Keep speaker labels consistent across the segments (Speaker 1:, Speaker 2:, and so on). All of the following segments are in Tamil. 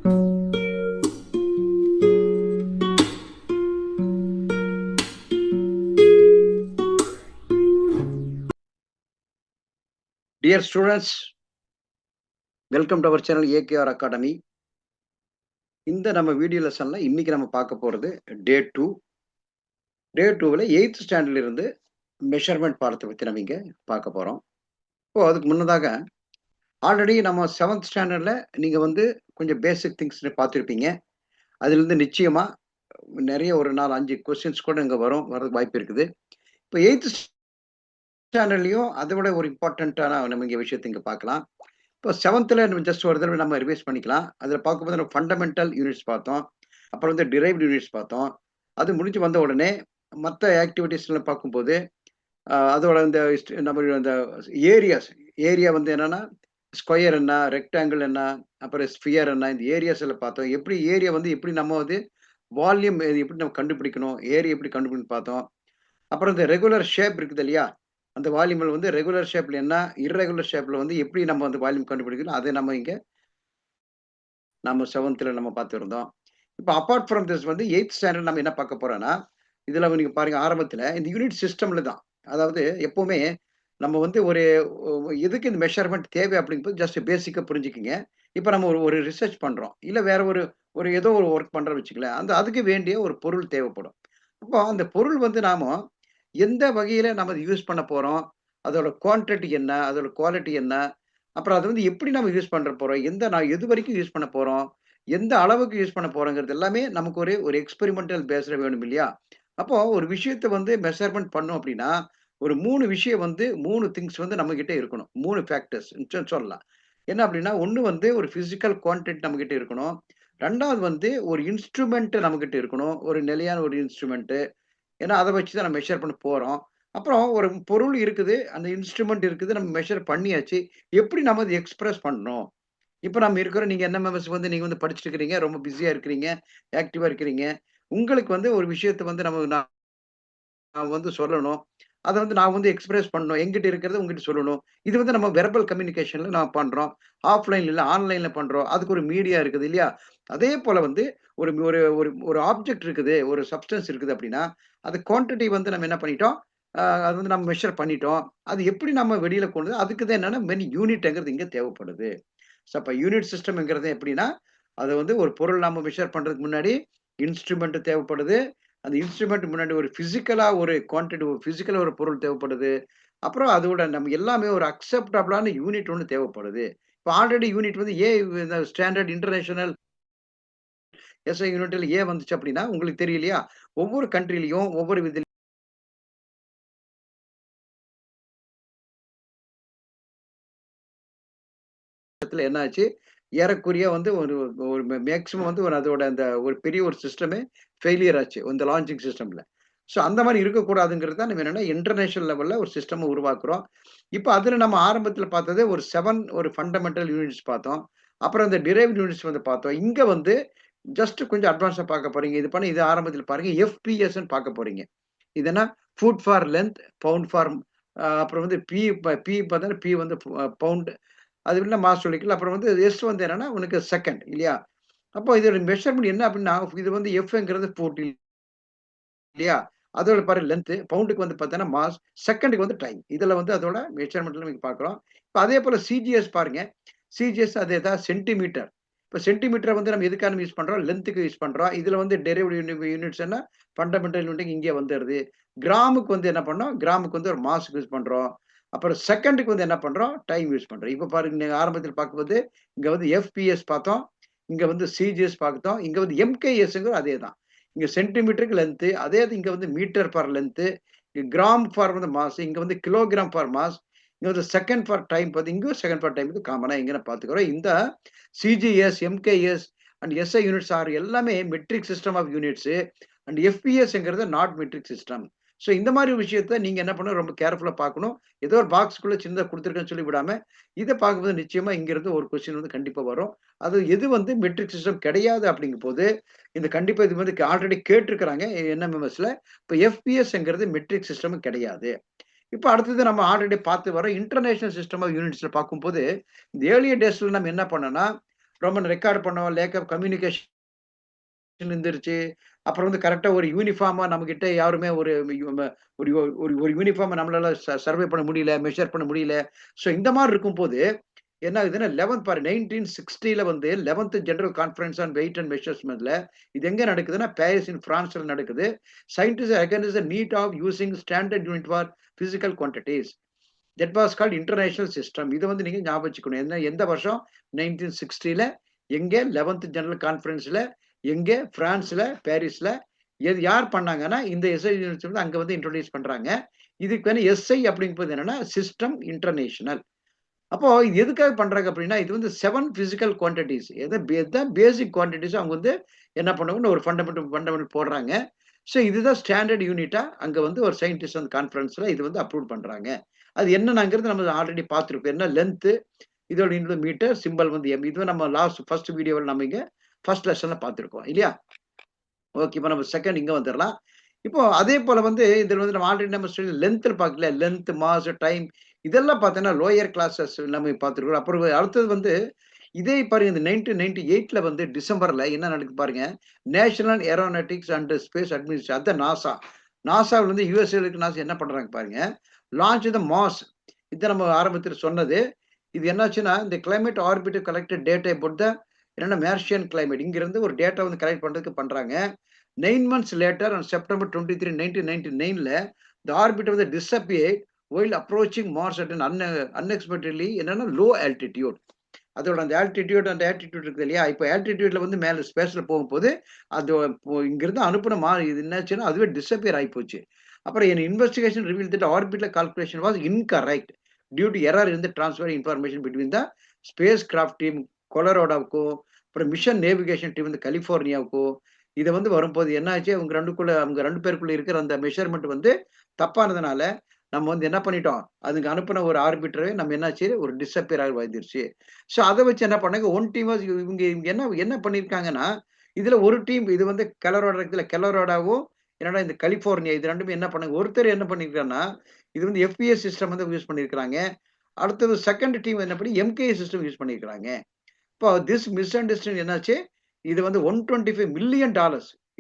Speaker 1: Dear students, welcome to our channel AKR Academy. இந்த நம்ம வீடியோ லெசன்ல இன்னைக்கு நம்ம பார்க்க போறது டே 2. டே 2ல 8th ஸ்டாண்டர்ட்ல இருந்து மெஷர்மெண்ட் பாடத்தை பத்தி நம்ம இங்க பார்க்க போறோம். இப்போ அதுக்கு முன்னதாக ஆல்ரெடி நம்ம 7th ஸ்டாண்டர்ட்ல நீங்க வந்து கொஞ்சம் பேசிக் திங்ஸ் பார்த்துருப்பீங்க. அதிலிருந்து நிச்சயமா நிறைய ஒரு 4-5 கொஸ்டின்ஸ் கூட இங்க வரதுக்கு வாய்ப்பு இருக்குது. இப்போ 8th ஸ்டாண்டர்ட்லயும் அதை விட ஒரு இம்பார்ட்டன்ட்டான நம்ம இங்க விஷயத்தை இங்க பார்க்கலாம். இப்போ 7த்ல நம்ம ஜஸ்ட் ஒரு தடவை நம்ம ரிவைஸ் பண்ணிக்கலாம். அதில் பார்க்கும்போது நம்ம ஃபண்டமெண்டல் யூனிட்ஸ் பார்த்தோம். அப்புறம் வந்து டிரைவ்டு யூனிட்ஸ் பார்த்தோம். அது முடிஞ்சு வந்த உடனே மற்ற ஆக்டிவிட்டீஸ்லாம் பார்க்கும்போது அதோட இந்த நம்ம அந்த ஏரியா வந்து என்னன்னா ஸ்கொயர் என்ன, ரெக்டாங்கிள் என்ன, அப்புறம் ஸ்பியர் என்ன, இந்த ஏரியாஸ் எல்லாம் பார்த்தோம். எப்படி ஏரியா வந்து எப்படி நம்ம வந்து வால்யூம் எப்படி நம்ம கண்டுபிடிக்கணும், ஏரியா எப்படி கண்டுபிடிக்கணும் பார்த்தோம். அப்புறம் இந்த ரெகுலர் ஷேப் இருக்குது இல்லையா, அந்த வால்யூமில் வந்து ரெகுலர் ஷேப்ல என்ன, இர்ரெகுலர் ஷேப்ல வந்து எப்படி நம்ம வந்து வால்யூம் கண்டுபிடிக்கணும், அதை நம்ம இங்க நம்ம 7த்ல நம்ம பார்த்துருந்தோம். இப்போ அப்பார்ட் ஃப்ரம் திஸ் வந்து 8th ஸ்டாண்டர்ட் நம்ம என்ன பார்க்க போறோம்னா, இதுல நீங்க பாருங்க ஆரம்பத்துல இந்த யூனிட் சிஸ்டம்ல தான். அதாவது எப்பவுமே நம்ம வந்து ஒரு எதுக்கு இந்த மெஷர்மெண்ட் தேவை அப்படிங்கும்போது ஜஸ்ட் பேசிக்கா புரிஞ்சுக்கிங்க. இப்ப நம்ம ஒரு ஒரு ரிசர்ச் பண்றோம். இல்ல வேற ஒரு ஒரு ஏதோ ஒரு ஒர்க் பண்றோம்னு வச்சுக்கங்களேன். அதுக்கு வேண்டிய ஒரு பொருள் தேவைப்படும். அப்போ அந்த பொருள் வந்து நாம எந்த வகையில நம்ம யூஸ் பண்ண போறோம்? அதோட குவான்டிட்டி என்ன? அதோட குவாலிட்டி என்ன? அப்புறம் அது வந்து எப்படி நம்ம யூஸ் பண்ற போறோம்? நான் எது வரைக்கும் யூஸ் பண்ண போறோம்? எந்த அளவுக்கு யூஸ் பண்ண போறோங்கிறது எல்லாமே நமக்கு ஒரு ஒரு எக்ஸ்பெரிமெண்டல் பேஸ்ல வேணும் இல்லையா? அப்போ ஒரு விஷயத்த வந்து மெஷர்மென்ட் பண்ணோம் அப்படின்னா, ஒரு 3 விஷயம் வந்து 3 திங்ஸ் வந்து நம்மகிட்ட இருக்கணும். 3 ஃபேக்டர்ஸ் சொல்லலாம். என்ன அப்படின்னா, 1 வந்து ஒரு பிசிக்கல் குவான்டிட்டி நம்மகிட்ட இருக்கணும். 2வது வந்து ஒரு இன்ஸ்ட்ருமென்ட் நம்மகிட்ட இருக்கணும். ஒரு நிலையான ஒரு இன்ஸ்ட்ருமென்ட். ஏன்னா, அத வச்சு தான் நம்ம மெஷர் பண்ண போறோம். அப்புறம் ஒரு பொருள் இருக்குது. அந்த இன்ஸ்ட்ருமென்ட் இருக்குது. நம்ம மெஷர் பண்ணியாச்சு. எப்படி நம்ம அத எக்ஸ்பிரஸ் பண்ணணும்? இப்ப நம்ம இருக்கிறோம். நீங்க என்எம்எம்எஸ் வந்து நீங்க வந்து படிச்சுட்டு இருக்கிறீங்க. ரொம்ப பிஸியா இருக்கிறீங்க. ஆக்டிவா இருக்கிறீங்க. உங்களுக்கு வந்து ஒரு விஷயத்த வந்து நான் வந்து சொல்லணும். அத வந்து நான் வந்து எக்ஸ்பிரஸ் பண்ணணும். என்கிட்ட இருக்கிறத உங்ககிட்ட சொல்லணும். இது வந்து நம்ம வெர்பல் கம்யூனிகேஷன்ல நான் பண்றோம். ஆஃப்லைன்ல இல்ல, ஆன்லைன்ல பண்றோம். அதுக்கு ஒரு மீடியா இருக்குது இல்லையா? அதே போல வந்து ஒரு ஒரு ஒரு ஒரு ஆப்ஜெக்ட் இருக்குது. ஒரு சப்ஸ்டன்ஸ் இருக்குது அப்படின்னா, அது குவான்டிட்டி வந்து நம்ம என்ன பண்ணிட்டோம்? அது வந்து நம்ம மெஷர் பண்ணிட்டோம். அது எப்படி நம்ம வெளியில கொண்டு அதுக்கு தான் என்னன்னா மெனி யூனிட்ங்கிறது இங்க தேவைப்படுது. அப்ப யூனிட் சிஸ்டம்ங்கிறது எப்படின்னா, அது வந்து ஒரு பொருள் நாம மெஷர் பண்றதுக்கு முன்னாடி இன்ஸ்ட்ருமென்ட் தேவைப்படுது. அந்த இன்ஸ்ட்ருமென்ட் முன்னாடி ஒரு பிசிக்கலா ஒரு குவான்டிட்டி பிசிக்கலா ஒரு பொருள் தேவைப்படுது. அப்புறம் அதோட நம்ம எல்லாமே ஒரு அக்செப்டபிளான யூனிட் ஒண்ணு தேவைப்படுது. இப்ப ஆல்ரெடி யூனிட் வந்து இந்த ஸ்டாண்டர்ட் இன்டர்நேஷனல் எஸ்ஐ யூனிட்ல வந்துச்சு அப்படின்னா, உங்களுக்கு தெரியும் இல்லையா? ஒவ்வொரு கண்ட்ரிலயும் ஒவ்வொரு என்ன ஆச்சு? ஏறக்குறைய வந்து ஒரு ஒரு மேக்ஸிமம் வந்து ஒரு அதோட அந்த ஒரு பெரிய ஒரு சிஸ்டமே ஃபெயிலியர் ஆச்சு. இந்த லான்ச்சிங் சிஸ்டம்ல. ஸோ அந்த மாரி இருக்கக்கூடாதுங்கிறது தான் நம்ம என்னன்னா இன்டர்நேஷனல் லெவல்ல ஒரு சிஸ்டம் உருவாக்குறோம். இப்ப அதுல நம்ம ஆரம்பத்துல பார்த்தது ஒரு 7 ஒரு ஃபண்டமெண்டல் யூனிட்ஸ் பார்த்தோம். அப்புறம் இந்த டிரைவ்ட் யூனிட்ஸ் வந்து பார்த்தோம். இங்க வந்து ஜஸ்ட் கொஞ்சம் அட்வான்ஸா பார்க்க போறீங்க. இது ஆரம்பத்துல பாருங்க. எஃப்பிஎஸ்ன்னு பார்க்க போறீங்க. இது என்ன? Foot for length, pound for அப்புறம் வந்து பி பார்த்தா பி வந்து பவுண்ட் அது இல்ல மாஸ் சொல்லிக்கலாம். அப்புறம் வந்து எஸ் வந்து என்னன்னா, உனக்கு செகண்ட் இல்லையா? அப்போ இதோட மெஷர்மென்ட் என்ன அப்டின்னா, இது வந்து எஃப்ங்கிறது ஃபுட் இல்லையா? அதோட பாரு லென்த், பவுண்டுக்கு வந்து பார்த்தீங்கன்னா மாஸ், செகண்டுக்கு வந்து டைம். இதுல வந்து அதோட மெஷர்மென்ட்ல நீங்க பார்க்குறோம். இப்ப அதே போல சிஜிஎஸ் பாருங்க. சிஜிஎஸ் அதே தான் சென்டிமீட்டர். இப்ப சென்டிமீட்டர வந்து நம்ம எதுக்காக யூஸ் பண்றோம்? லென்த்துக்கு யூஸ் பண்றோம். இதுல வந்து டெரைவ்ட் யூனிட்ஸ் என்ன ஃபண்டமெண்டல் யூனிட் இங்கே வந்துருது. கிராமுக்கு வந்து என்ன பண்ணோம்? கிராமுக்கு வந்து ஒரு மாஸ்க்கு யூஸ் பண்றோம். அப்புறம் செகண்டுக்கு வந்து என்ன பண்றோம்? டைம் யூஸ் பண்றோம். இப்ப பாருங்க நீங்க ஆரம்பத்தில் பார்க்கும்போது, இங்க வந்து எஃப்பிஎஸ் பார்த்தோம். இங்க வந்து சிஜிஎஸ் பார்த்தோம். இங்க வந்து எம்கேஎஸ்ங்கிறது அதே தான். இங்க சென்டிமீட்டருக்கு லென்த் அதே இது இங்க வந்து metre for length, gram for வந்து மாஸ், இங்க வந்து கிலோகிராம் ஃபார் மாஸ், இங்க வந்து செகண்ட் ஃபார் டைம் பார்த்து இங்க செகண்ட் ஃபார் டைம் வந்து காமனா இங்க பார்த்துக்கிறோம். இந்த CGS, MKS and SI units are எல்லாமே metric system of units and எஃப்பிஎஸ்ங்கிறது நாட் மெட்ரிக் சிஸ்டம். ஸோ இந்த மாதிரி விஷயத்த நீங்க என்ன பண்ணணும் ரொம்ப கேர்ஃபுல்லா பார்க்கணும். ஏதோ ஒரு பாக்ஸ்க்குள்ள சின்னதா குடுத்துருக்கேன்னு சொல்லி விடாம, இத பார்க்கும்போது நிச்சயமா இங்கிருந்து ஒரு கொஸ்டின் வந்து கண்டிப்பா வரும். அது எது வந்து மெட்ரிக் சிஸ்டம் கிடையாது அப்படிங்கும்போது, இந்த கண்டிப்பா இது வந்து ஆல்ரெடி கேட்டிருக்கிறாங்க என்எம்எம்எஸ்ல. இப்ப எஃப்பிஎஸ்ங்கிறது மெட்ரிக் சிஸ்டம் கிடையாது. இப்ப அடுத்தது நம்ம ஆல்ரெடி பார்த்து வரோம். இன்டர்நேஷனல் சிஸ்டம் ஆஃப் யூனிட்ஸ்ல பார்க்கும்போது, இந்த ஏர்லியர் டேஸ்ல நம்ம என்ன பண்ணோம்னா, ரொம்ப ரெக்கார்ட் பண்ணோம், லேக் ஆஃப் கம்யூனிகேஷன் இருந்துருச்சு. அப்புறம் வந்து கரெக்ட்டா ஒரு யூனிஃபார்மா நம்மகிட்ட யாருமே ஒரு ஒரு ஒரு ஒரு யூனிஃபார்ம நம்மளால சர்வே பண்ண முடியல, மெஷர் பண்ண முடியல. ஸோ இந்த மாரி இருக்கும்போது, என்ன ஆகுதுன்னா 11 பாரு 1960ல வந்து 11த் general conference on weight and மெஷர்ஸ்மென்ட்ல இது எங்க நடக்குதுன்னா, பாரிஸ் இன் பிரான்ஸ்ல நடக்குது. Scientist recognise the need of using standard unit for physical quantities. That was called international system. இத வந்து நீங்க ஞாபகம் வச்சுக்கணும். என்ன எந்த வருஷம்? 1960ல எங்க 11த் ஜெனரல் கான்ஃபரன்ஸ்ல எங்க? பிரான்ஸ்ல, பாரிஸ்ல. எது யார் பண்ணாங்கன்னா, இந்த எஸ்ஐ யூனிட்ஸ் வந்து அங்க வந்து இன்ட்ரோடியூஸ் பண்றாங்க. இதுக்கு வந்து எஸ்ஐ அப்படிங்கிறது என்னன்னா, சிஸ்டம் இன்டர்நேஷனல். அப்போ இது எதுக்காக பண்றாங்க அப்படின்னா, இது வந்து 7 பிசிக்கல் குவான்டிட்டீஸ். எதான் பேசிக் குவான்டிட்டீஸ் அவங்க வந்து என்ன பண்ணுவாங்கன்னு ஒரு ஃபண்டமெண்டல் போடுறாங்க. ஸோ இதுதான் ஸ்டாண்டர்ட் யூனிட்டா அங்க வந்து ஒரு சயின்டிஸ்ட் அந்த கான்ஃபரன்ஸ்ல இது வந்து அப்ரூவ் பண்றாங்க. அது என்னங்கிறது நம்ம ஆல்ரெடி பார்த்திருக்கோம். என்ன லென்த், இதோட இன்னொரு மீட்டர், சிம்பல் வந்து எம். இது நம்ம ஃபர்ஸ்ட் வீடியோல நம்ம இங்க ஃபர்ஸ்ட் லெசன்ல பார்த்திருக்கோம் இல்லையா? ஓகே. இப்ப நம்ம செகண்ட் இங்க வந்துரலாம். இப்போ அதே போல வந்து இதுல வந்து நம்ம ஆல்ரெடி நம்ம லென்த்ல பார்க்கல. லென்த், மாஸ், டைம் இதெல்லாம் பார்த்தீங்கன்னா லோயர் கிளாஸஸ் எல்லாமே பார்த்திருக்கிறோம். அப்புறம் அடுத்தது வந்து இதே பாருங்க இந்த 1998ல வந்து டிசம்பர்ல என்ன நடக்குது பாருங்க. National Aeronautics and Space Administration அதான் நாசா. நாசாவுல இருந்து யுஎஸ்ஏல இருக்க நாசா என்ன பண்றாங்க பாருங்க. Launch the Mars. இத நம்ம ஆரம்பத்துல சொன்னது. இது என்னாச்சுன்னா, இந்த climate orbiter collected data about the என்னன்னா மார்ஷியன் கிளைமேட். இங்கிருந்து ஒரு டேட்டா வந்து கலெக்ட் பண்றதுக்கு பண்றாங்க. 9 months later on September 23, 1999ல the orbiter வந்து disappeared while approaching Mars at an unexpectedly என்னன்னா low altitude. அதோட அந்த ஆல்டிடியூட் இருக்குது இல்லையா? இப்ப ஆல்டிடியூட்ல வந்து மேல ஸ்பேஸ்ல போகும்போது, அது இங்கிருந்து அனுப்புன இது என்னாச்சுன்னா, அதுவே டிஸப்பியர் ஆயிப்போச்சு. அப்புறம் investigation revealed that orbital calculation was incorrect due to error in the transfer information between the spacecraft team கொலராடோவுக்கும், அப்புறம் மிஷன் நேவிகேஷன் டீம் வந்து கலிஃபோர்னியாவுக்கும், இது வந்து வரும்போது என்ன ஆச்சு, அவங்க 2 பேருக்குள்ள இருக்கிற அந்த மெஷர்மென்ட் வந்து தப்பானதுனால, நம்ம வந்து என்ன பண்ணிட்டோம், அதுக்கு அனுப்புன ஒரு ஆர்பிட்டரே நம்ம என்னாச்சு, ஒரு டிஸப்பியர் ஆகி வந்துருச்சு. ஸோ அத வச்சு என்ன பண்ணாங்க, ஒன் டீம் இவங்க இவங்க என்ன என்ன பண்ணியிருக்காங்கன்னா, இதுல ஒரு டீம் இது வந்து கெலரோடா இருக்குல்ல, கெலரோடாவும் என்னடா இந்த கலிஃபோர்னியா இது 2மே என்ன பண்ணாங்க, ஒருத்தர் என்ன பண்ணியிருக்காருன்னா, இது வந்து எஃப்பிஎஸ் சிஸ்டம் வந்து யூஸ் பண்ணியிருக்கிறாங்க. அடுத்தது செகண்ட் டீம் என்ன பண்ணி எம்கே சிஸ்டம் யூஸ் பண்ணியிருக்கிறாங்க. இப்போ திஸ் மிஸ் அண்டர்ஸ்டாண்டிங் என்னாச்சு, இது வந்து $125 மில்லியன்.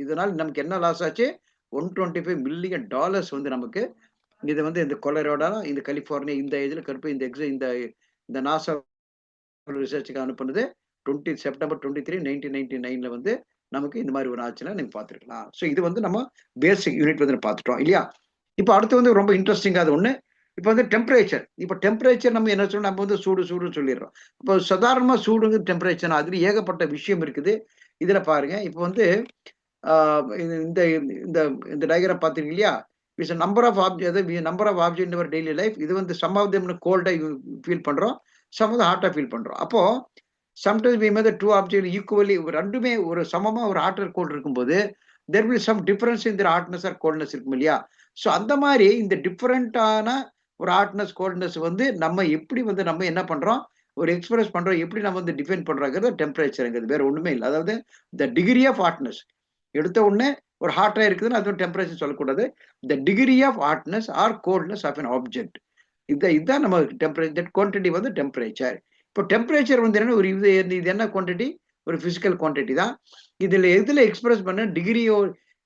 Speaker 1: இதனால நமக்கு என்ன லாஸ் ஆச்சு, $125 மில்லியன் வந்து நமக்கு இது வந்து இந்த கொலராடோ, இந்த கலிஃபோர்னியா இந்த இதுல கருப்பு இந்த இந்த இந்த நாசா ரிசர்ச்சுக்கு அனுப்புனது 20 செப்டம்பர் 23, 1999ல வந்து நமக்கு இந்த மாதிரி ஒரு ஆச்சுன்னா நீங்க பார்த்துருக்கலாம். ஸோ இது வந்து நம்ம பேசிக் யூனிட் வந்து பார்த்துட்டோம் இல்லையா? இப்போ அடுத்து வந்து ரொம்ப இன்ட்ரெஸ்டிங்காது ஒண்ணு. இப்போ வந்து டெம்பரேச்சர். இப்போ டெம்பரேச்சர் நம்ம என்ன சொல்றோம், நம்ம வந்து சூடுன்னு சொல்லிடுறோம். இப்போ சாதாரணமா சூடுங்க டெம்பரேச்சர் அதுல ஏகப்பட்ட விஷயம் இருக்குது. இதுல பாருங்க. இப்போ வந்து ஆ இந்த இந்த இந்த டயகிராம் பார்த்தீங்க இல்லையா? It's number of number of object in our daily life. இது வந்து சம் ஆஃப் தெம் கோல்டா ஃபீல் பண்றோம். சம் வந்து ஹாட்டா ஃபீல் பண்றோம். அப்போ sometimes we may the 2 object equally 2மே ஒரு சமமா ஒரு ஹாட் ஆர் கோல்ட் இருக்கும்போது, there will some difference in their hotness or coldness இருக்கும் இல்லையா? ஸோ அந்த மாரி இந்த டிஃபரண்டான ஒரு ஹாட்னஸ், கோல்ட்னஸ் வந்து நம்ம எப்படி வந்து நம்ம என்ன பண்றோம், ஒரு எக்ஸ்பிரஸ் பண்றோம். எப்படி நம்ம வந்து டிஃபைன் பண்றோங்கிறது டெம்பரேச்சர்ங்கிறது. வேற ஒண்ணுமே இல்ல. அதாவது த டிகிரி ஆஃப் ஹாட்னஸ். எடுத்த உடனே ஒரு ஹாட்டா இருக்குதுன்னு அது டெம்பரேச்சர் சொல்லக்கூடாது. The degree of hotness or coldness of an object. இதான் நம்ம டெம்பரேச்சர். தட் குவான்டிட்டி வந்து டெம்பரேச்சர். இப்போ டெம்பரேச்சர் வந்து என்ன ஒரு இது என்ன குவான்டிட்டி? ஒரு பிசிக்கல் குவான்டிட்டி தான். இதுல எதுல எக்ஸ்பிரஸ் பண்ண டிகிரியோ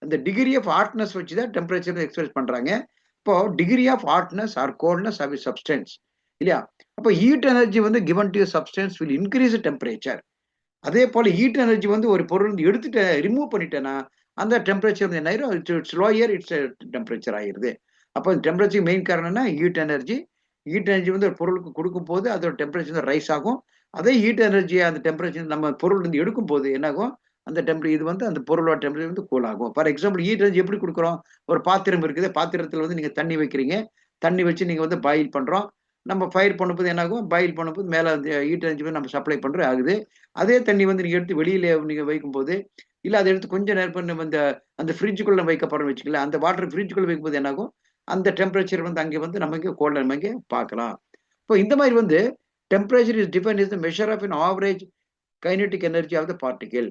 Speaker 1: அந்த டிகிரி ஆஃப் ஹாட்னஸ் வச்சு தான் டெம்பரேச்சர் எக்ஸ்பிரஸ் பண்றாங்க. இப்போ degree of hotness or coldness of substance இல்லையா? அப்போ ஹீட் எனர்ஜி வந்து given to substance will increase temperature. அதே போல ஹீட் எனர்ஜி வந்து ஒரு பொருள் வந்து எடுத்துட்டேன், ரிமூவ் பண்ணிட்டேன்னா அந்த டெம்பரேச்சர் வந்து என்ன ஆயிரும், இட்ஸ் லோயர் இட்ஸ் டெம்பரேச்சர் ஆயிருது. அப்போ டெம்பரேச்சர் மெயின் காரணம் என்ன, ஹீட் எனர்ஜி. ஹீட் எனர்ஜி வந்து ஒரு பொருளுக்கு கொடுக்கும் போது அதோட டெம்பரேச்சர் வந்து ரைஸ் ஆகும். அதே ஹீட் எனர்ஜியை அந்த டெம்பரேச்சர் நம்ம பொருள் வந்து எடுக்கும் போது என்னாகும், அந்த இது வந்து அந்த பொருளோட டெம்பரேச்சர் வந்து கூல் ஆகும். ஃபார் எக்ஸாம்பிள் ஹீட் எனர்ஜி எப்படி கொடுக்குறோம், ஒரு பாத்திரம் இருக்குது, பாத்திரத்தில் வந்து நீங்க தண்ணி வைக்கிறீங்க, தண்ணி வச்சு நீங்க வந்து பாயில் பண்றோம். நம்ம ஃபயர் பண்ணும்போது என்னாகும், பாயில் பண்ணும்போது மேல அந்த ஹீட் எனர்ஜி வந்து நம்ம சப்ளை பண்றோம் ஆகுது. அதே தண்ணி வந்து நீங்க எடுத்து வெளியில நீங்க வைக்கும்போது, இல்ல அதை எடுத்து கொஞ்சம் நேரம் நம்ம அந்த ஃப்ரிட்ஜுக்குள்ள வைக்கப்படுறோம் வச்சுக்கல, அந்த வாட்டர் ஃப்ரிட்ஜுக்குள்ள வைக்கும்போது என்னாகும், அந்த டெம்பரேச்சர் வந்து அங்கே வந்து நமக்கு கோல்ட் நம்ம இங்கே பார்க்கலாம். இப்போ இந்த மாதிரி வந்து temperature is defined is the measure of an average kinetic energy of the particle.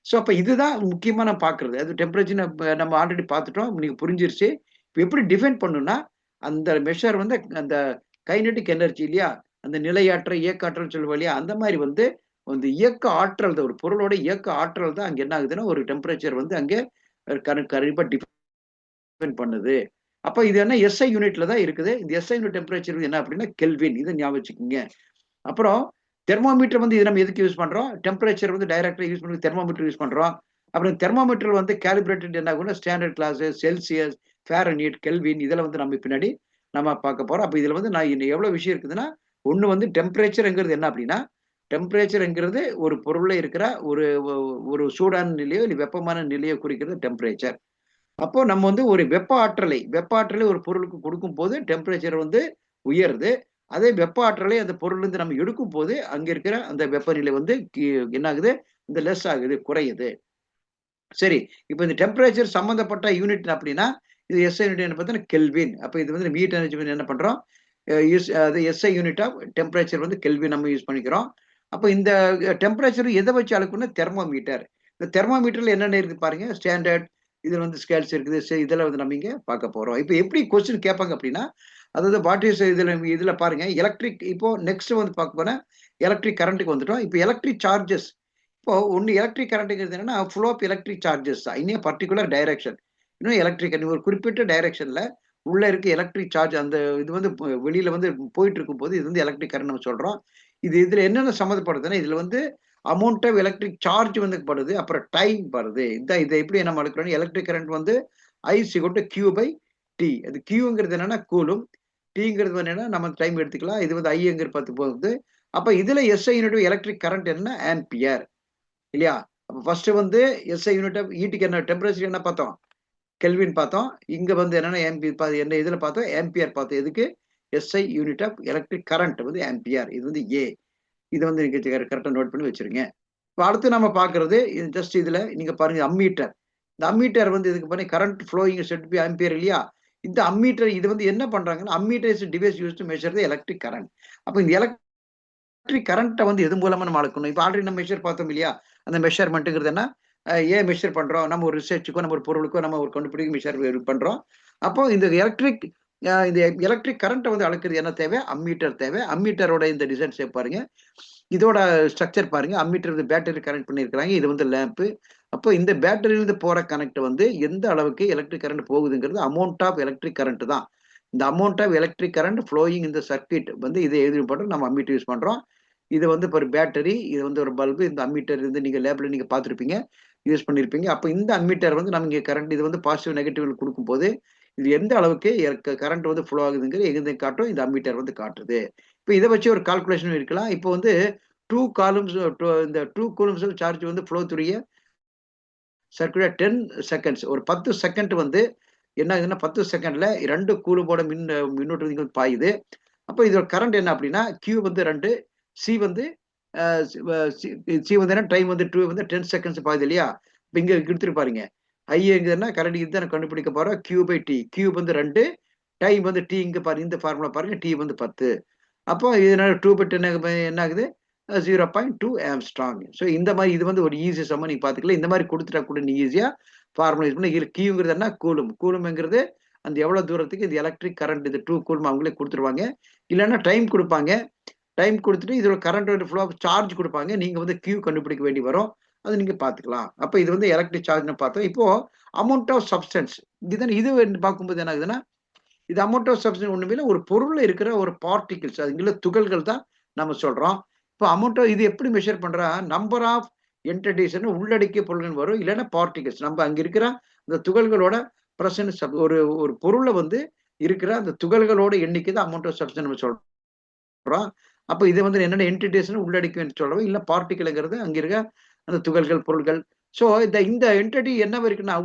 Speaker 1: So அப்போ இதுதான் முக்கியமா நான் பார்க்கறது. அது டெம்பரேச்சர் நம்ம ஆல்ரெடி பார்த்துட்டோம், நீங்க புரிஞ்சிருச்சு. இப்போ எப்படி டிஃபைன் பண்ணணும்னா, அந்த மெஷர் வந்து அந்த கைனடிக் எனர்ஜி இல்லையா, அந்த நிலையாற்றல் இயக்காற்றல் சொல்லுவோம் இல்லையா, அந்த மாதிரி வந்து அந்த இயக்க ஆற்றல் தான், ஒரு பொருளோட இயக்க ஆற்றல் தான் அங்க என்ன ஆகுதுன்னா, ஒரு டெம்பரேச்சர் வந்து அங்கே கண்டிப்பா டிபெண்ட் பண்ணுது. அப்ப இது என்ன எஸ்ஐ யூனிட்ல தான் இருக்குது. இந்த எஸ்ஐ யூனிட் டெம்பரேச்சர் என்ன அப்படின்னா கெல்வின். இத ஞாபகம் வச்சுக்கோங்க. அப்புறம் தெர்மோமீட்டர் வந்து இது நம்ம எதுக்கு யூஸ் பண்றோம்? டெம்பரேச்சர் வந்து டைரக்ட்டா யூஸ் பண்ணி தெர்மோமீட்டர் யூஸ் பண்றோம். அப்புறம் தெர்மோமீட்டர் வந்து காலிபிரேட்டட் என்ன ஆகும்னா standard class, Celsius, Fahrenheit, Kelvin இதெல்லாம் வந்து நம்ம பின்னாடி நம்ம பார்க்க போறோம். அப்ப இதுல வந்து நான் இன்னும் எவ்வளவு விஷயம் இருக்குதுன்னா, ஒண்ணு வந்து டெம்பரேச்சர்ங்கிறது என்ன அப்படின்னா, டெம்பரேச்சர்ங்கிறது ஒரு பொருள்ல இருக்கிற ஒரு ஒரு சூடான நிலையோ, இல்ல வெப்பமான நிலையோ குறிக்கிறது டெம்பரேச்சர். அப்போ நம்ம வந்து ஒரு வெப்ப ஆற்றலை ஒரு பொருளுக்கு குடுக்கும்போது டெம்பரேச்சர் வந்து உயருது. அதே வெப்ப ஆற்றலை அந்த பொருள்லருந்து நம்ம எடுக்கும்போது, அங்க இருக்கிற அந்த வெப்பநிலை வந்து என்ன ஆகுது? இந்த லெஸ் ஆகுது, குறையுது. சரி. இப்ப இந்த டெம்பரேச்சர் சம்மந்தப்பட்ட யூனிட் அப்படின்னா, இது எஸ்ஐ யூனிட் என்ன பார்த்தீங்கன்னா கெல்வின். அப்ப இது வந்து ஹீட் எனர்ஜி வந்து என்ன பண்றோம்? அது எஸ்ஐ யூனிட் ஆஃப் டெம்பரேச்சர் வந்து கெல்வின் நம்ம யூஸ் பண்ணிக்கிறோம். அப்ப இந்த டெம்பரேச்சர் எத வச்சு அளக்கணும்னா தெர்மோமீட்டர். இந்த தெர்மோமீட்டர்ல என்னென்ன இருக்கு பாருங்க. ஸ்டாண்டர்ட் இதுல வந்து ஸ்கேல்ஸ் இருக்குது. இதெல்லாம் வந்து நம்ம இங்க பார்க்க போறோம். இப்ப எப்படி கொஸ்டின் கேட்பாங்க அப்படின்னா, அதாவது வாட் இஸ் இதுல பாருங்க எலக்ட்ரிக் இப்போ நெக்ஸ்ட் வந்து பார்க்க போனா எலக்ட்ரிக் கரண்ட்க்கு வந்துட்டோம். இப்ப எலக்ட்ரிக் சார்ஜஸ் இப்போ ஒண்ணு எலக்ட்ரிக் கரண்ட்ங்கிறது என்னன்னா, ஃப்ளோ ஆஃப் எலக்ட்ரிக் சார்ஜஸ் தான். இன் எ பர்ட்டிகுலர் டைரக்ஷன். இன்னும் எலக்ட்ரிக் ஒரு குறிப்பிட்ட டைரக்ஷன்ல உள்ள இருக்க எலக்ட்ரிக் சார்ஜ் அந்த இது வந்து வெளியில வந்து போயிட்டு இருக்கும்போது, இது வந்து எலக்ட்ரிக் கரண்ட் நம்ம சொல்றோம். இதுல என்னென்ன சம்மந்தப்படுதுன்னா, இதுல வந்து அமௌண்ட் ஆஃப் எலக்ட்ரிக் சார்ஜ் வந்து படுது. அப்புறம் டைம் வருது. இத எப்படி நம்ம எடுக்கிறோம் எலக்ட்ரிக் கரண்ட் வந்து I is equal to Q by T. அது Qங்கிறது என்னன்னா கூலும். Tங்கிறது வந்து என்னன்னா நம்ம டைம் எடுத்துக்கலாம். இது வந்து Iங்கிறது 10 போகுது. அப்ப இதுல SI யூனிட் எலக்ட்ரிக் கரண்ட் என்னன்னா ஆம்பியர். இல்லையா? அப்ப ஃபர்ஸ்ட் வந்து எஸ்ஐ யூனிட் ஆஃப் ஹீட்டுக்கு என்ன டெம்பரேச்சர் என்ன பார்த்தோம்? கெல்வின் பார்த்தோம். இங்க வந்து என்னன்னா என்ன இதுல பார்த்தோம்? ஆம்பியர் பார்த்தோம். எதுக்கு? SI unit of electric current வந்து ஆம்பியர். இது வந்து ஏ. இத வந்து நீங்க கரெக்ட்டா நோட் பண்ணி வச்சுருங்க. இப்ப அடுத்து நம்ம பார்க்கிறது ஜஸ்ட் இதுல நீங்க பாருங்க அம்மீட்டர். இந்த அம்மீட்டர் வந்து இதுக்கு பண்ணி current flowing set by ampere இல்லையா? இந்த அம்மீட்டர் இது வந்து என்ன பண்றாங்கன்னா, ammeter is device used to measure the electric current. அப்ப இந்த எலக்ட்ரிக் கரண்ட்ட வந்து எது மூலமா நம்ம அளக்கணும்? இப்ப ஆல்ரெடி நம்ம மெஷர் பார்த்தோம் இல்லையா? அந்த மெஷர்மென்ட்ங்கிறது என்ன? ஏன் மெஷர் பண்றோம்? நம்ம ஒரு ரிசர்ச்சுக்கோ, நம்ம ஒரு பொருளுக்கோ, நம்ம ஒரு கண்டுபிடிக்க மெஷர் பண்றோம். அப்போ இந்த எலக்ட்ரிக் கரண்ட்ட வந்து அளக்கிறது என்ன தேவை? அம்மீட்டர் தேவை. அம்மீட்டரோட இந்த டிசைன் ஷேப் பாருங்க. இதோட ஸ்ட்ரக்சர் பாருங்க. அம்மீட்டர் வந்து பேட்டரி கனெக்ட் பண்ணியிருக்கிறாங்க. இது வந்து லேம்ப். அப்போ இந்த பேட்டரியிலிருந்து போற கனெக்ட் வந்து எந்த அளவுக்கு எலக்ட்ரிக் கரண்ட் போகுதுங்கிறது அமௌண்ட் ஆஃப் எலக்ட்ரிக் கரண்ட் தான். இந்த amount of electric current flowing இந்த சர்க்யூட் வந்து இதை எழுதி போட்டு நம்ம அம்மீட்டர் யூஸ் பண்றோம். இது வந்து ஒரு பேட்டரி, இது வந்து ஒரு பல்பு. இந்த அம்மீட்டர் வந்து நீங்க லேப்ல நீங்க பார்த்திருப்பீங்க. யூஸ் பண்ணியிருப்பீங்க. அப்ப இந்த அம்மீட்டர் வந்து நம்ம இங்க கரண்ட் இது வந்து பாசிட்டிவ், நெகட்டிவ் குடுக்கும்போது, இது எந்த அளவுக்கு கரண்ட் வந்து ஃப்ளோ ஆகுதுங்கிறது எங்க காட்டும் இந்த அம்மீட்டர் வந்து காட்டுது. இப்ப இத வச்சு ஒரு கால்குலேஷன் இருக்கலாம். இப்போ வந்து 2 காலம்ஸ் இந்த 2 கூலம்ஸ் சார்ஜ் வந்து ஃப்ளோ த்ரூ எ சர்க்குலர் 10 செகண்ட்ஸ். ஒரு 10 செகண்ட் வந்து என்ன ஆகுதுன்னா 10 செகண்ட்ல 2 கூலும்போட மின்னோட்டம் வந்து பாயுது. அப்ப இதோட கரண்ட் என்ன அப்படின்னா, Q வந்து 2, சி வந்து அ சி வ சி சி வந்து என்ன டைம் வந்து 2 வந்து 10 செகண்ட்ஸ் பாயுது இல்லையா? இப்ப இங்க குடுத்துருப்பாருங்க. ஐங்கிறதுன்னா கரண்ட் இதுதானே கண்டுபிடிக்க போறோம். Q/T. Q வந்து 2, டைம் வந்து T இங்க பாருங்க. இந்த ஃபார்முலா பாருங்க. T வந்து 10. அப்போ இதனால 2/10 என்ன ஆகுது? 0.2 ஆம்ஸ்ட்ராங். ஸோ இந்த மாரி இது வந்து ஒரு ஈஸி சம்ம நீங்க பார்த்துக்கலாம். இந்த மாரி குடுத்துட்டா கூட நீங்க ஈஸியா ஃபார்முலா யூஸ் பண்ணி இதுல கியூங்கிறது என்ன? கூலும். கூலும்ங்கிறது அந்த எவ்வளவு தூரத்துக்கு இந்த எலக்ட்ரிக் கரண்ட் இது 2 கூலும் அவங்களே குடுத்துருவாங்க. இல்லன்னா டைம் குடுப்பாங்க. டைம் குடுத்துட்டு இதோட கரண்ட் ஃப்ளோ ஆஃப் சார்ஜ் குடுப்பாங்க. நீங்க வந்து கியூ கண்டுபிடிக்க வேண்டி வரும். அத நீங்க பார்த்துக்கலாம். அப்ப இது வந்து எலக்ட்ரிக் சார்ஜ்ன்னு பார்த்தோம். இப்போ அமௌண்ட் ஆஃப் சப்ஸ்டன்ஸ். இது பார்க்கும்போது என்ன ஆகுதுன்னா, இது அமௌண்ட் ஆஃப் சப்ஸ்டன்ஸ் ஒண்ணுமே இல்ல. ஒரு பொருள்ல இருக்கிற ஒரு பார்ட்டிகிள்ஸ் அதுக்குள்ள துகள்கள் தான் நம்ம சொல்றோம். இப்போ அமௌண்ட் இது எப்படி மெஷர் பண்றா? நம்பர் ஆஃப் என்டிட்டீஸ்ன்னு உள்ளடக்கிய பொருள்கள் வரும். இல்லன்னா பார்ட்டிகிள்ஸ். நம்ம அங்க இருக்கிற அந்த துகள்களோட பிரசன்ஸ் ஒரு ஒரு பொருள்ல வந்து இருக்கிற அந்த துகள்களோட எண்ணிக்கை தான் அமௌண்ட் ஆஃப் சப்ஸ்டன்ஸ் நம்ம சொல்றோம். அப்ப இது வந்து என்னென்ன என்டிட்டீஸ்ன்னு உள்ளடக்கின்னு சொல்றோம். இல்ல பார்ட்டிகிள்ங்கிறது அங்க இருக்க அந்த துகள்கள், பொருள்கள். ஸோ இந்த என்டிட்டி என்னவா இருக்குன்னா,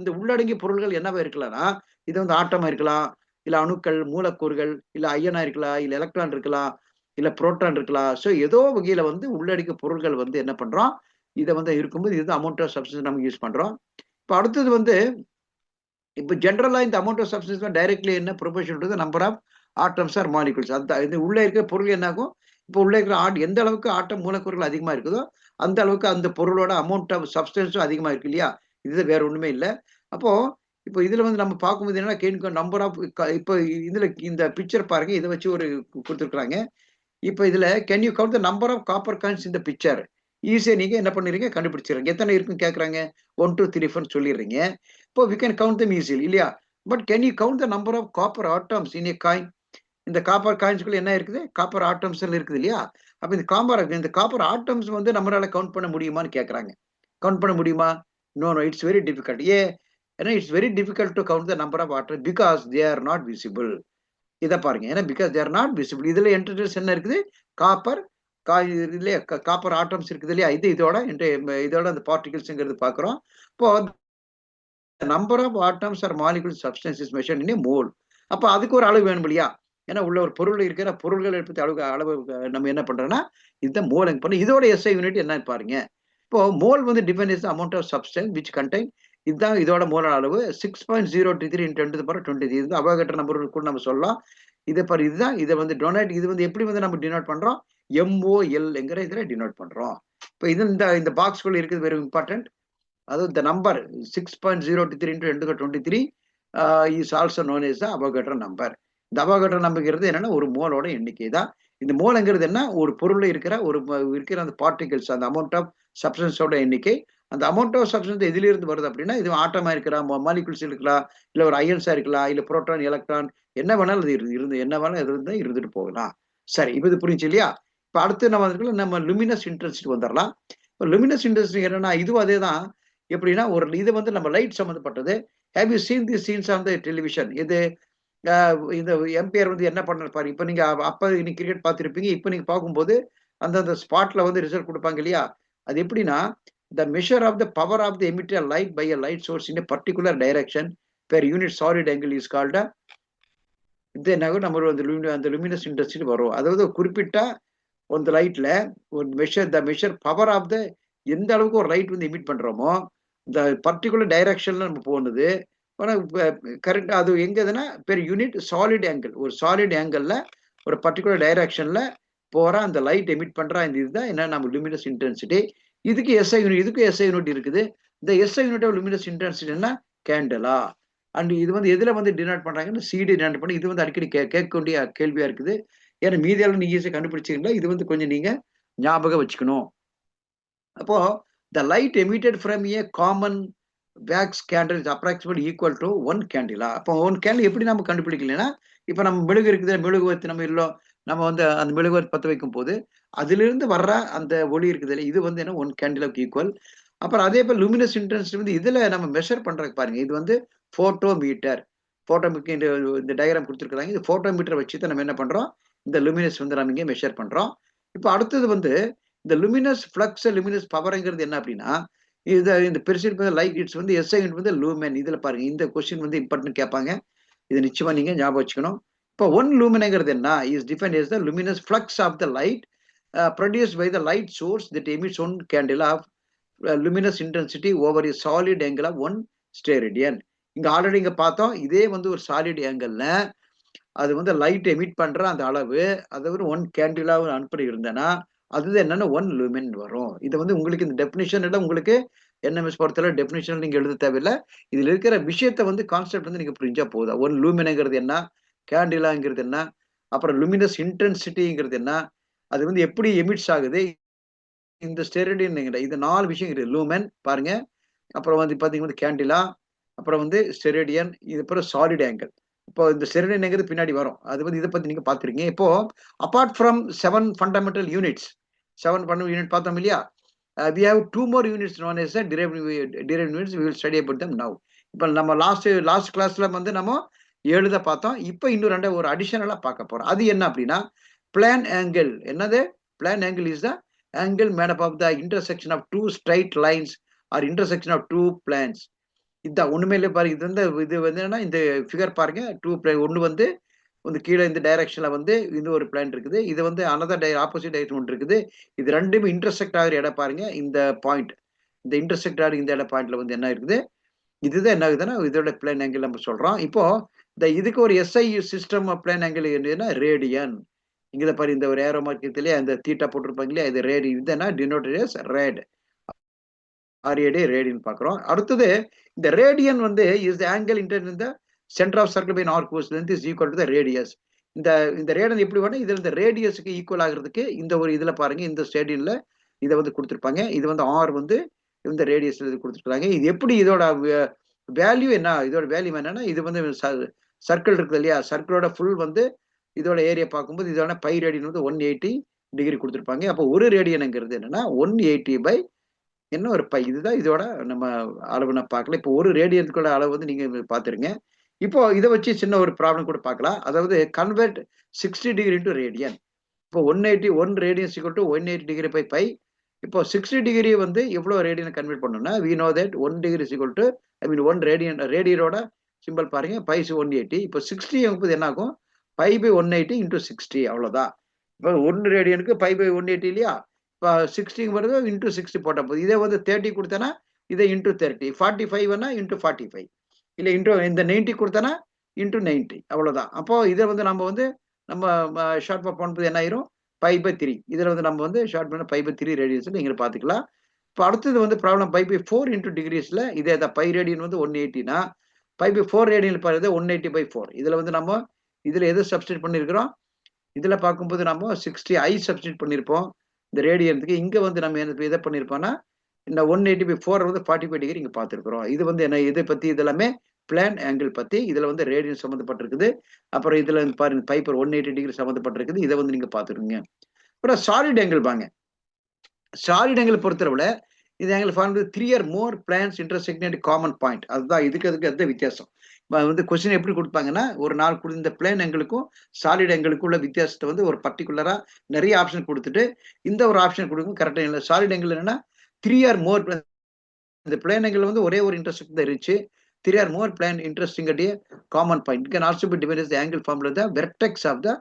Speaker 1: இந்த உள்ளடங்கிய பொருள்கள் என்னவா இருக்கலாம்னா, இது வந்து ஆட்டமா இருக்கலாம். இல்ல அணுக்கள், மூலக்கூறுகள், இல்ல அயனா இருக்கலாம், இல்ல எலக்ட்ரான் இருக்கலாம், இல்ல புரோட்டான் இருக்கலாம். ஸோ ஏதோ வகையில வந்து உள்ளடக்கிய பொருள்கள் வந்து என்ன பண்றோம், இத வந்து இருக்கும்போது இதுதான் அமௌண்ட் ஆஃப் சப்ஸ்டன்ஸ் நம்ம யூஸ் பண்றோம். இப்ப அடுத்தது வந்து இப்ப ஜெனரலா இந்த அமௌண்ட் ஆஃப் சப்ஸ்டன்ஸ் டைரக்ட்லி என்ன proportional to the number of atoms or molecules. அதான் இது உள்ள இருக்கிற பொருள் என்ன ஆகும்? இப்ப உள்ள இருக்கிற எந்த அளவுக்கு ஆட்டம் மூலக்கூறுகள் அதிகமா இருக்குதோ, அந்த அளவுக்கு அந்த பொருளோட அமௌண்ட் ஆஃப் சப்ஸ்டன்ஸும் அதிகமா இருக்கு இல்லையா? இது வேற ஒண்ணுமே இல்ல. அப்போ இப்போ இதுல வந்து நம்ம பார்க்கும்போது என்னன்னா, நம்பர் ஆஃப் இப்ப இதுல இந்த பிக்சர் பாருங்க. இத வச்சு ஒரு குடுத்துருக்காங்க. இப்போ இதுல can you count the number of copper coins இந்த பிக்சர்? ஈஸியா நீங்க என்ன பண்ணிடுறீங்க, கண்டுபிடிச்சிடுறீங்க. எத்தனை இருக்குன்னு கேட்கறாங்க, 1 2 3 4 சொல்லிடுறீங்க. இப்போ we can count them easily இல்லையா? But can you count the number of copper atoms in a coin? இந்த காப்பர் காயின்ஸ்குள்ள என்ன இருக்குது, காப்பர் ஆட்டம்ஸ் இருக்குது இல்லையா? அப்ப இந்த காப்பர் ஆட்டம்ஸ் வந்து நம்மளால கவுண்ட் பண்ண முடியுமான்னு கேட்கறாங்க. கவுண்ட் பண்ண முடியுமா? No no, it's very difficult. ஏன்னா it's very difficult to count the number of atoms because they are not visible. இதை பாருங்க, ஏன்னா பிகாஸ் தேர் நாட் விசிபிள். இதுல என்ட்ரன்ஸ் என்ன இருக்குது, காப்பர் இல்லையா, காப்பர் ஆட்டம்ஸ் இருக்குது இல்லையா, இதோட அந்த பார்ட்டிகல்ஸ்ங்கிறது பாக்குறோம். இப்போ number of atoms or molecule substances measured in a mole. அப்ப அதுக்கு ஒரு அளவு வேணும் இல்லையா? ஏன்னா உள்ள ஒரு பொருள் இருக்கிற பொருள்களை பத்தி அளவு நம்ம என்ன பண்றோம்னா இந்த மோல் பண்ண. இதோட எஸ்ஐ யூனிட் என்ன பாருங்க. இப்போ மோல் வந்து depend amount of substance which contain. இதுதான் இதோட மோல் அளவு 6.023 × 10⁻20. இது அவோகட்ரோ நம்பர் கூட நம்ம சொல்லலாம். இதை பாரு, இதுதான் இதை வந்து டொனேட். இது வந்து எப்படி வந்து நம்ம டினோட் பண்றோம், MOL இதுல டினோட் பண்றோம். இப்போ இது இந்த பாக்ஸ்குள்ள இருக்குது வெரி இம்பார்ட்டன்ட். அதாவது the number 6.023 × 10⁻23 is also known as the Avogadro number. இந்த அவோகட்ரோ நம்பர்ங்கிறது என்னன்னா ஒரு மோலோட எண்ணிக்கை தான். இந்த மோல்ங்கிறது என்ன, ஒரு பொருள்ல இருக்கிற அந்த பார்ட்டிகல்ஸ், அந்த அமௌண்ட் ஆஃப் சப்ஸ்டன்ஸோட எண்ணிக்கை. அந்த அமௌண்ட் ஆஃப் சப்ஸ்டன்ஸ் எதிலிருந்து வருது அப்படின்னா, இது ஆட்டமா இருக்கலாம், மாலிகுல்ஸ் இருக்கலாம், இல்ல ஒரு அயன்ஸா இருக்கலாம், இல்ல புரோட்டான் எலக்ட்ரான், என்ன வேணாலும் அது என்ன வேணாலும் இருந்துட்டு போகலாம். சரி, இப்போ இது புரிஞ்சு இல்லையா? இப்போ அடுத்து நம்ம லுமினஸ் இன்டென்சிட்டி வந்துடலாம். இப்போ லுமினஸ் இன்டென்சிட்டி என்னன்னா இதுவும் அதே தான். எப்படின்னா இது வந்து நம்ம லைட் சம்மந்தப்பட்டது. Have you seen the scenes on the television? இது இந்த எம்பையர் வந்து என்ன பண்ணிருப்பாரு. இப்ப நீங்க அப்ப இன்னைக்கு கிரிக்கெட் பார்த்திருப்பீங்க. இப்ப நீங்க பார்க்கும்போது அந்த ஸ்பாட்ல வந்து ரிசல்ட் கொடுப்பாங்க இல்லையா? அது எப்படின்னா the measure of the power of the emitted light by a light source in a particular direction per unit solid angle is called a இது என்ன நம்ம அந்த luminous intensity வரும். அதாவது குறிப்பிட்ட அந்த லைட்ல ஒரு மெஷர் பவர் ஆஃப் த எந்த அளவுக்கு ஒரு லைட் வந்து எமிட் பண்றோமோ இந்த பர்டிகுலர் டைரக்ஷன்ல நம்ம போனது கரெக்ட். அது எங்கதுன்னா பெர் யூனிட் சாலிட் ஆங்கிள், ஒரு சாலிட் ஆங்கிள் ஒரு பர்டிகுலர் டைரக்ஷன்ல போற அந்த லைட் எமிட் பண்ற இந்த இதுதான் என்ன நம்ம லுமினஸ் இன்டென்சிட்டி. இதுக்கு எஸ்ஐ யூனிட் இருக்குது. இந்த SI unit of luminous intensity என்ன, கேண்டலா. அண்ட் இது வந்து எதுல வந்து டினோட் பண்றாங்கன்னா சிடி டினோட் பண்ணி. இது வந்து அடிக்கடி கேட்க வேண்டிய கேள்வியா இருக்குது. ஏன்னா மீதியாலும் நீங்க ஈஸியா கண்டுபிடிச்சிங்களா, இது வந்து கொஞ்சம் நீங்க ஞாபகம் வச்சுக்கணும். அப்போ the light emitted from a common wax candle is approximately equal to 1 candela. அப்போ 1 candle எப்படி நம்ம கண்டுபிடிக்கலன்னா, இப்ப நம்ம மெழுகு இருக்குது, மெழுகுவர்த்தி நம்ம இல்லோ, நம்ம வந்து அந்த மெழுகுவர்த்தி பத்த வைக்கும் போது அதிலிருந்து வர்ற அந்த ஒளி இருக்குது, இது வந்து என்ன 1 கேண்டிலாவுக்கு ஈக்குவல். அப்புறம் அதே போல் லுமினஸ் இன்டென்சிட்டி வந்து இதுல நம்ம மெஷர் பண்றதுக்கு பாருங்க. இது வந்து போட்டோமீட்டர். இந்த டயக்ராம் கொடுத்துருக்காங்க. இது போட்டோமீட்டர் வச்சு தான் நம்ம என்ன பண்றோம், இந்த லுமினஸ் வந்து நம்ம இங்கே மெஷர் பண்றோம். இப்போ அடுத்தது வந்து இந்த லுமினஸ் ஃப்ளக்ஸ், லுமினஸ் பவர்ங்கிறது என்ன அப்படின்னா, இந்த பெருசு லைட் இட்ஸ் வந்து எஸ்ஐ வந்து லூமென். இதுல பாருங்க, இந்த கொஸ்டின் வந்து இம்பார்ட்டன்ட் கேட்பாங்க. இது நிச்சயமா நீங்க ஞாபகம் வச்சுக்கணும். இப்போ 1 லூமென்ங்கிறது என்ன, is defined as the luminous flux of the light produced by the light source that emits 1 candela of luminous intensity over a solid angle of 1 steradian. இங்க ஆல்ரெடி இங்க பார்த்தோம். இதே வந்து ஒரு சாலிட் ஆங்கிள்ல அது வந்து லைட் எமிட் பண்ற அந்த அளவு அதை ஒரு 1 கேண்டிலா அனுப்பி இருந்தேன்னா அதுதான் என்னன்னா 1 லூமென் வரும். இது வந்து உங்களுக்கு இந்த டெபினிஷன் உங்களுக்கு என்எம்எஸ் பொறுத்தவரை டெபினிஷன் நீங்க எழுத தேவையில்லை. இதுல இருக்கிற விஷயத்த வந்து கான்செப்ட் வந்து நீங்க புரிஞ்சா போதும். 1 லூமென்ங்கிறது என்ன, கேண்டிலாங்கிறது என்ன, அப்புறம் லுமினஸ் இன்டென்சிட்டிங்கிறது என்ன, அது வந்து எப்படி எமிட்ஸ் ஆகுது, இந்த ஸ்டெரிடியன், இது 4 விஷயம் இருக்குது. லூமென் பாருங்க, அப்புறம் வந்து பாத்தீங்கன்னா கேண்டிலா, அப்புறம் வந்து ஸ்டெரிடியன், இது அப்புறம் சாலிட் ஆங்கிள். இப்போ இந்த ஸ்டெரிடியன்ங்கிறது பின்னாடி வரும். அது வந்து இதை பத்தி நீங்க பாத்துருக்கீங்க. இப்போ apart from 7 fundamental units, 7 fundamental unit பார்த்தோம் இல்லையா, we have 2 more units known as the derived units. We will study about them now. இப்போ நம்ம லாஸ்ட் கிளாஸ்ல வந்து நம்ம 7 தான் பார்த்தோம். இப்போ இன்னும் ஒரு அடிஷனலா பார்க்க போறோம். அது என்ன அப்படின்னா பிளான் ஆங்கிள். என்னது plan angle? Is the angle made up of the intersection of 2 straight lines or intersection of 2 planes. இதுதான் ஒண்ணுமே இல்லை பாருங்க. இது வந்து என்னன்னா இந்த ஃபிகர் பாருங்க. 2 பிளான், ஒண்ணு வந்து கீழே இந்த டைரக்ஷன்ல வந்து இன்னொரு பிளான் இருக்குது, இது வந்து அனதர் ஆப்போசிட் டைரக்ஷன் ஒன்று இருக்குது. இது ரெண்டுமே இன்டர்செக்ட் ஆகிற இடம் பாருங்க. இந்த பாயிண்ட், இந்த இன்டர்செக்ட் ஆகிற இந்த இடம் பாயிண்ட்ல வந்து என்ன இருக்குது, இதுதான் என்ன ஆகுதுன்னா இதோட பிளான் ஆங்கிள் நம்ம சொல்றோம். இப்போ இதுக்கு ஒரு எஸ்ஐ சிஸ்டம் பிளான் ஆங்கிள் என்னன்னா ரேடியன். இங்க பாரு, இந்த ஒரு ஏரோ மார்க் இருக்குல்லையா, இந்த தீட்டா போட்டிருப்பாங்க இல்லையா, இது ரேடி, இதுனா denoted as rad, RAD radian பாக்குறோம். அடுத்தது இந்த ரேடியன் வந்து is the angle inter in the centre of circle by an arc whose length is equal to the radius. இந்த இந்த ரேடியன் எப்படி வேணும், இதுல இந்த ரேடியஸுக்கு ஈக்குவல் ஆகிறதுக்கு இந்த ஒரு இதுல பாருங்க, இந்த ஸ்டேடியன்ல இதை வந்து கொடுத்துருப்பாங்க. இது வந்து ஆர் வந்து இந்த ரேடியஸ்ல இது கொடுத்துருக்காங்க. இது எப்படி இதோட வேல்யூ என்ன, இதோட வேல்யூ என்னன்னா, இது வந்து சர்க்கிள் இருக்குது இல்லையா, சர்க்கிளோட ஃபுல் வந்து இதோட ஏரியா பார்க்கும்போது இதோட பை ரேடியன் வந்து 180 டிகிரி கொடுத்துருப்பாங்க. அப்போ ஒரு ரேடியனுங்கிறது என்னன்னா 180 பை என்ன ஒரு பை. இதுதான் இதோட நம்ம அளவு நான் பார்க்கல. இப்போ ஒரு ரேடியனுக்குள்ள அளவு வந்து நீங்க பார்த்துருங்க. இப்போ இதை வச்சு சின்ன ஒரு ப்ராப்ளம் கூட பார்க்கலாம். அதாவது கன்வெர்ட் 60 டிகிரி டு ரேடியன். இப்போ 180 1 radian equal to 180 degree by pi. இப்போ 60 டிகிரி வந்து எவ்வளவு ரேடியன் கன்வெர்ட் பண்ணணும்னா, we know that 1 degree equal to I mean 1 radian, ரேடியனோட சிம்பிள் பாருங்க, பை 180. இப்போ 60 என்பது என்ன ஆகும், பை பை 180 இன்டூ 60 அவ்வளவுதான். இப்போ 1 ரேடியனுக்கு பை பை 180 இல்லையா, இப்போ 60 வருது இன்டூ 60 போட்ட போது. இதே வந்து 30 கொடுத்தனா இதை இன்டூ 30, 45 வேணா இன்டூ 45, இல்லை இன்டூ இந்த 90 கொடுத்தனா இன்டூ 90 அவ்வளவுதான். அப்போ இதை வந்து நம்ம வந்து நம்ம ஷார்ட் பண்ணும்போது என்ன ஆயிரும், பை பை 3. இதுல வந்து நம்ம வந்து ஷார்ட் பண்ண பை பை 3 ரேடியன்ஸ் நீங்க பார்த்துக்கலாம். இப்போ அடுத்தது வந்து ப்ராப்ளம் பை பை 4 இன்டூ டிகிரிஸ்ல இதே தான். பை ரேடியன் வந்து 180னா பை பை 4 ரேடியன் பாருது 180 பை 4. இதுல வந்து நம்ம இதுல எது சப்ஸ்டிட் பண்ணிருக்கிறோம், இதுல பார்க்கும்போது நம்ம 60 ஐ சப்ஸ்டிட் பண்ணிருப்போம் இந்த ரேடியனுக்கு. இங்க வந்து நம்ம என்ன எதை பண்ணிருப்போம்னா, இந்த 180 பை 4 வந்து 45 டிகிரி இங்க பார்த்துருக்கிறோம். இது வந்து என்ன, இதை பத்தி இதெல்லாமே பிளான் ஆங்கிள் பத்தி. இதுல வந்து ரேடியன் சம்மந்தப்பட்டிருக்குது. அப்புறம் இதுல பாருங்க பைப்பர் 180 டிகிரி சம்மந்தப்பட்டிருக்குது. இதை வந்து நீங்க பார்த்துருங்க. அப்புறம் சாலிட் ஆங்கிள் பாங்க. சாலிட் ஆங்கிள் பொறுத்தளவுல இது angle form 3 or more planes intersecting at common point. அதுதான் அதுக்கு எந்த வித்தியாசம். வந்து கொஸ்டின் எப்படி கொடுப்பாங்கன்னா, ஒரு நாள் இந்த பிளான் ஆங்கிளுக்கும் சாலிட் ஆங்கிளுக்கும் உள்ள வித்தியாசத்தை வந்து ஒரு பர்டிகுலரா நிறைய ஆப்ஷன் கொடுத்துட்டு இந்த ஒரு ஆப்ஷன் கொடுக்கும் கரெக்டா இல்லை. சாலிட் ஆங்கிள் என்னன்னா 3 or more, இந்த பிளான் ஆங்கிள் வந்து ஒரே ஒரு இன்டர்செக்ட் தான் இருந்துச்சு. 3 or more plane interesting at a common point. It can also be defined as the angle formed by the vertex of the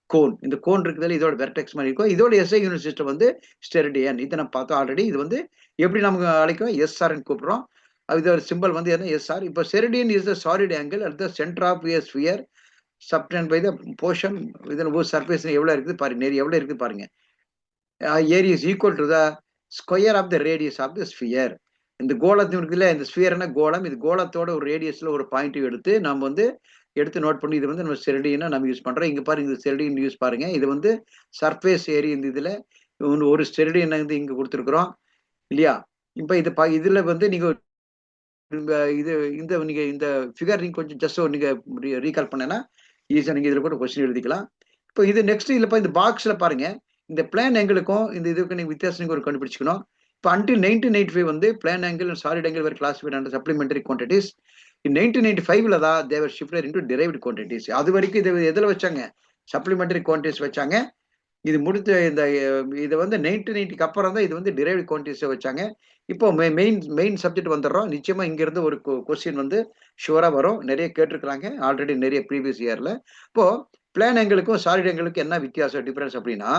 Speaker 1: cone. இந்த கோன் இருக்குதுல, இதோட வெர்டெக்ஸ் மாதிரி இருக்கும். இதோட எஸ்ஐ யூனிட் சிஸ்டம் வந்து ஸ்டெரிடியன். இதை நம்ம பார்த்தோம் ஆல்ரெடி. இது வந்து எப்படி நமக்கு அழைக்கும், எஸ்ஆர்ன்னு கூப்பிடுறோம். இது ஒரு சிம்பிள் வந்து என்ன, எஸ்ஆர். இப்போ steradian is the solid angle at the centre of a sphere subtended by the portion. இதில் ஒரு சர்ஃபேஸ் எவ்வளோ இருக்குது பாருங்க, நிறைய எவ்வளோ இருக்குது பாருங்க. Area is equal to the square of the radius of the sphere. இந்த கோலத்தின் இருக்குல்ல, இந்த ஸ்பியர்னா கோலம். இது கோலத்தோட ஒரு ரேடியஸ்ல ஒரு பாயிண்ட் எடுத்து நம்ம வந்து எடுத்து நோட் பண்ணி இது வந்து நம்ம செரடியனா நம்ம யூஸ் பண்றோம். இங்க பாருங்க, இந்த செரடியன் யூஸ் பாருங்க. இது வந்து சர்ஃபேஸ் ஏரியா. இந்த இதுல ஒரு செரடியன் வந்து இங்க கொடுத்துருக்குறோம் இல்லையா. இப்ப இது இதுல வந்து நீங்க இது நீங்க இந்த ஃபிகர் நீங்க கொஞ்சம் ஜஸ்ட் நீங்க ரீகால் பண்ணனா ஈஸியா நீங்க இதுல கூட கொஸ்டின் எழுதிக்கலாம். இப்போ இது நெக்ஸ்ட் இதுல இந்த பாக்ஸ்ல பாருங்க, இந்த பிளான் ஆங்கிளுக்கும் இந்த இதுக்கு நீங்க வித்தியாசம் நீங்க ஒரு கண்டுபிடிச்சிக்கணும். இப்போ அன்டில் 1995 வந்து plane angle and solid angle were classified under supplementary quantities. In 1995ல தான் they were shifted into derived quantities. அது வரைக்கும் இது எதில் வச்சாங்க, சப்ளிமெண்டரி குவான்டிட்டிஸ் வச்சாங்க. இது முடித்து இந்த இதை வந்து 1990க்கு அப்புறம் தான் இது வந்து டிரைவ்டு குவான்டிட்டிஸை வச்சாங்க. இப்போ மெயின் சப்ஜெக்ட் வந்துடுறோம். நிச்சயமா இங்கிருந்து ஒரு கொஸ்டின் வந்து ஷுவரா வரும். நிறைய கேட்டிருக்கிறாங்க ஆல்ரெடி நிறைய ப்ரீவியஸ் இயர்ல. இப்போ பிளான் ஆங்கிளுக்கும் சாலிட் ஆங்கிளுக்கும் என்ன வித்தியாசம், டிஃபரன்ஸ் அப்படின்னா,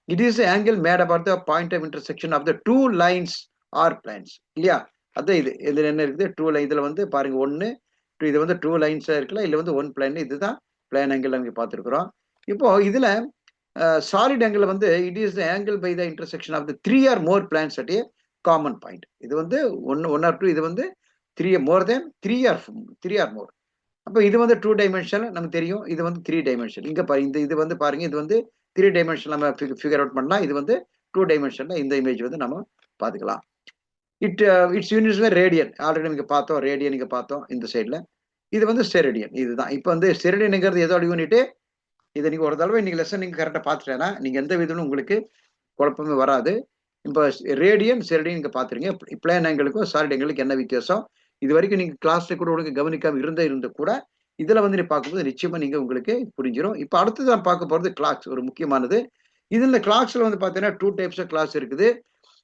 Speaker 1: it is the angle made about the point of intersection of the two lines or planes இல்லையா. அதான் இது இதுல என்ன இருக்குது, டூ லைன். இதுல வந்து பாருங்க 1 2, இது வந்து 2 லைன்ஸா இருக்குல்ல, இல்ல வந்து 1 பிளான். இதுதான் பிளான் ஆங்கிள் நம்ம பார்த்துருக்குறோம். இப்போ இதுல சாலிட் ஆங்கிள் வந்து it is the angle by the intersection of the 3 or more plans at a common point. இது வந்து 1 or 2, இது வந்து 3 more than 3 or more. அப்போ இது வந்து 2 டைமென்ஷன் நமக்கு தெரியும். இது வந்து 3 டைமென்ஷன். இங்க பாருங்க, இது வந்து பாருங்க, இது வந்து 3 டைமென்ஷன் நம்ம ஃபிகர் அவுட் பண்ணலாம். இது வந்து 2 டைமென்ஷன்ல இந்த இமேஜ் வந்து நம்ம பார்த்துக்கலாம். இட்ஸ் யூனிட்ஸ்ல ரேடியன் ஆல்ரெடி நீங்க பார்த்தோம், ரேடியன் நீங்க பார்த்தோம் இந்த சைட்ல. இது வந்து ஸ்டெரிடியன். இதுதான் இப்போ வந்து ஸ்டெரிடியனுங்கிறது எதோட யூனிட். இதை நீங்க ஒரு தடவை நீங்க லெசன் நீங்க கரெக்டாக பார்த்துட்டேன்னா நீங்க எந்த விதமும் உங்களுக்கு குழப்பமே வராது. இப்போ ரேடியன் ஸ்டெரிடியன் நீங்க பார்த்துருங்க. பிளான் ஆங்கிளுக்கும் சாலிட் ஆங்கிளுக்கு என்ன வித்தியாசம் இது வரைக்கும் நீங்க கிளாஸ்ல கூட உங்களுக்கு கவனிக்காம இருந்த கூட இதுல வந்து நீ பார்க்கும்போது நிச்சயமா நீங்க உங்களுக்கு புரிஞ்சிடும். இப்போ அடுத்தது நான் பார்க்க போறது கிளாக்ஸ், ஒரு முக்கியமானது. இதுல கிளாக்ஸ்ல வந்து பாத்தீங்கன்னா 2 டைப்ஸ் ஆஃப் கிளாக்ஸ் இருக்குது.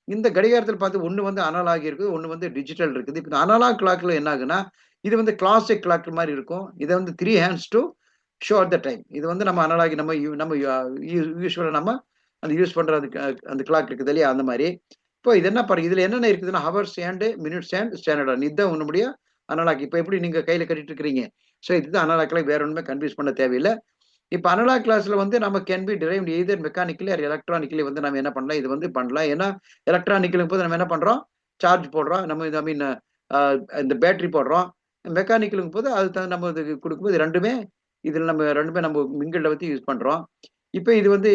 Speaker 1: இந்த கடிகாரத்தில் பார்த்து ஒன்று வந்து அனலாக் இருக்குது, ஒன்று வந்து டிஜிட்டல் இருக்குது. இப்போ அனலாக் கிளாக்ல என்ன ஆகுன்னா, இது வந்து கிளாசிக் கிளாக் மாதிரி இருக்கும். இதை வந்து 3 hands to show at the time. இது வந்து நம்ம அனலாக் நம்ம யூஸ்வலாக நம்ம அந்த யூஸ் பண்ற அந்த கிளாக் இருக்குது இல்லையா, அந்த மாதிரி. இப்போ இது என்ன பாருங்க, இதுல என்னென்ன இருக்குதுன்னா hours and minutes and standard. இதுதான் உன்னுடைய அனலாக். இப்போ எப்படி நீங்க கையில கட்டிட்டு இருக்கிறீங்க, ஸோ இதுதான் அனலாக்ல, வேற ஒன்றுமே கன்ஃபியூஸ் பண்ண தேவையில்லை. இப்போ அனலாக் கிளாஸ்ல வந்து நம்ம can be derived either mechanically or electronically வந்து நம்ம என்ன பண்ணலாம், இது வந்து பண்ணலாம். ஏன்னா எலக்ட்ரானிக்கலுக்கு போது நம்ம என்ன பண்றோம், சார்ஜ் போடுறோம், நம்ம ஐ மீன் இந்த பேட்டரி போடுறோம். மெக்கானிக்கலுக்கு போது அது நம்ம கொடுக்கும்போது ரெண்டுமே இதில் நம்ம ரெண்டுமே நம்ம மிங்கிள்ல வச்சு யூஸ் பண்றோம். இப்போ இது வந்து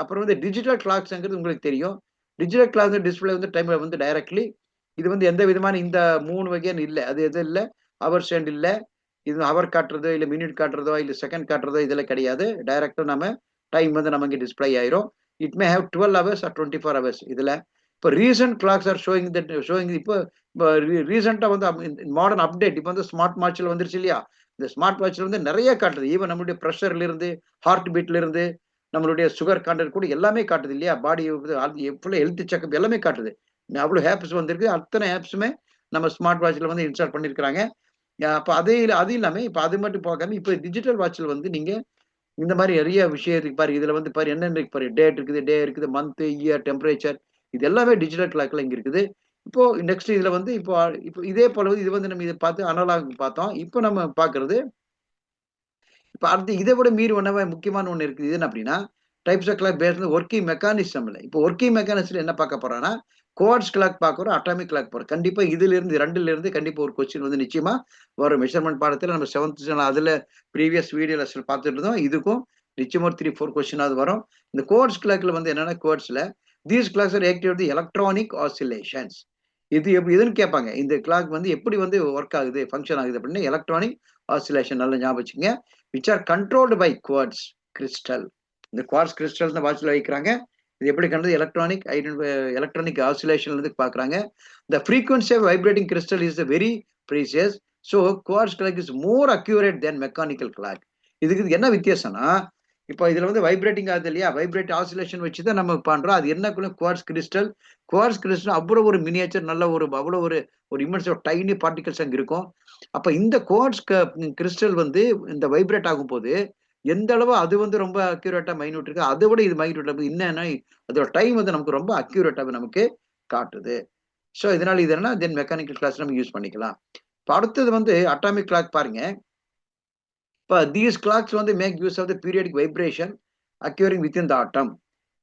Speaker 1: அப்புறம் வந்து டிஜிட்டல் கிளாக்ஸ்ங்கிறது உங்களுக்கு தெரியும். டிஜிட்டல் கிளாக் டிஸ்பிளே வந்து டைம் வந்து டைரக்ட்லி இது வந்து எந்த விதமான இந்த 3 வகையான இல்ல. அது எதுவும் இல்ல. ஹவர் ஹேண்ட் இல்ல. இது ஹவர் காட்டுறதோ, இல்ல மினிட் காட்டுறதோ, இல்ல செகண்ட் காட்டுறதோ இதெல்லாம் கிடையாது. டைரக்ட்டா நம்ம டைம் வந்து நமக்கு டிஸ்ப்ளே ஆயிரும். It may have 12 hours or 24 hours இதுல. இப்போ ரீசென்ட் கிளாக்ஸ் ஆர் ஷோயிங் இப்போ ரீசென்ட்டா வந்து மாடர்ன் அப்டேட் இப்போ வந்து ஸ்மார்ட் வாட்ச்ல வந்துருச்சு இல்லையா? இந்த ஸ்மார்ட் வாட்ச்ல வந்து நெறைய காட்டுது. ஈவன் நம்மளுடைய பிரஷர்ல இருந்து, ஹார்ட் பீட்ல இருந்து, நம்மளுடைய சுகர் கன்டென்ட் கூட எல்லாமே காட்டுது இல்லையா? பாடி ஃபுல்லா ஹெல்த் செக்கப் எல்லாமே காட்டுது. அவ்வளோ ஆப்ஸ் வந்திருக்கு. அத்தனை ஆப்ஸுமே நம்ம ஸ்மார்ட் வாட்ச்ல வந்து இன்ஸ்டால் பண்ணியிருக்கிறாங்க. அப்ப அது இல்லாம இப்ப அது மட்டும் பார்க்காம, இப்ப டிஜிட்டல் வாட்ச்ல வந்து நீங்க இந்த மாரி நெறைய விஷயம் இருக்கு பாரு. இதுல வந்து பாரு என்னென்ன இருக்கு பாரு. டே இருக்குது, மந்த், இயர், டெம்பரேச்சர் இது எல்லாமே டிஜிட்டல் கிளாக்ல இங்க இருக்குது. இப்போ நெக்ஸ்ட் இதுல வந்து இப்போ இதே போல வந்து இது வந்து நம்ம இத பார்த்து அனலாக் பார்த்தோம். இப்போ நம்ம பார்க்கிறது இப்ப அடுத்து இத விட மீறி முக்கியமான ஒண்ணு இருக்குது. இது என்ன அப்டின்னா, types of clock based on working மெக்கானிசம்ல. இப்போ வொர்க்கிங் மெக்கானிசம்ல என்ன பார்க்க போறோம்னா, குவார்ட்ஸ் கிளாக் பார்க்குறோம், அட்டாமிக் கிளாக் போறோம். கண்டிப்பா இதிலிருந்து 2லிருந்து கண்டிப்பா ஒரு கொஸ்டின் வந்து நிச்சயமா வரும். மெஷர்மென்ட் பாடத்துல நம்ம 7த் ஸ்டாண்டர்ட் அதுல ப்ரீவியஸ் வீடியோ லெசன் பார்த்துட்டு இருந்தோம். இதுக்கும் நிச்சயமா ஒரு 3, 4 கொஸ்டினாவது வரும். இந்த குவார்ட்ஸ் கிளாக்ல வந்து என்னன்னா குவார்ட்ஸ்ல these clocks are active with electronic oscillations. இது எதுன்னு கேட்பாங்க. இந்த கிளாக் வந்து எப்படி வந்து வொர்க் ஆகுது, ஃபங்ஷன் ஆகுது அப்டின்னா எலக்ட்ரானிக் ஆசிலேஷன் நல்லா ஞாபகம் வச்சுக்கங்க. Which are controlled by quartz crystal. இந்த குவார்ட்ஸ் கிறிஸ்டல் தான் வாட்ச்ல வைக்கிறாங்க. இது எப்படி கண்டது எலக்ட்ரானிக் ஆசிலேஷன்ல இருந்து பார்க்குறாங்க. The frequency of vibrating crystal is very precise. So quartz clock is more accurate then mechanical clock. இதுக்கு என்ன வித்தியாசம்னா, இப்போ இதுல வந்து வைப்ரேட்டிங் ஆகுது இல்லையா? வைப்ரேட் ஆசிலேஷன் வச்சு தான் நம்ம பண்றோம். அது என்னக்குள்ள குவார்ட்ஸ் கிறிஸ்டல். குவார்ட்ஸ் கிறிஸ்டல் அவ்வளோ ஒரு மினியேச்சர் நல்ல ஒரு அவ்வளோ ஒரு ஒரு இம்மென்ஸ் டைனி பார்ட்டிகல்ஸ் அங்க இருக்கும். அப்ப இந்த குவார்ட்ஸ் கிறிஸ்டல் வந்து இந்த வைப்ரேட் ஆகும்போது, எந்த அளவு அது வந்து ரொம்ப அக்யூரேட்டா மைன்யூட் இருக்கு. அதை விட இது மைன்யூட் என்னன்னா, அதோட டைம் வந்து நமக்கு ரொம்ப அக்யூரேட்டாவே நமக்கு காட்டுது. ஸோ இதனால இது என்னன்னா, தென் மெக்கானிக்கல் கிளாஸ் நம்ம யூஸ் பண்ணிக்கலாம். இப்ப அடுத்தது வந்து அட்டாமிக் கிளாக் பாருங்க. இப்ப தீஸ் கிளாக்ஸ் வந்து make use of the periodic vibration occurring within the atom.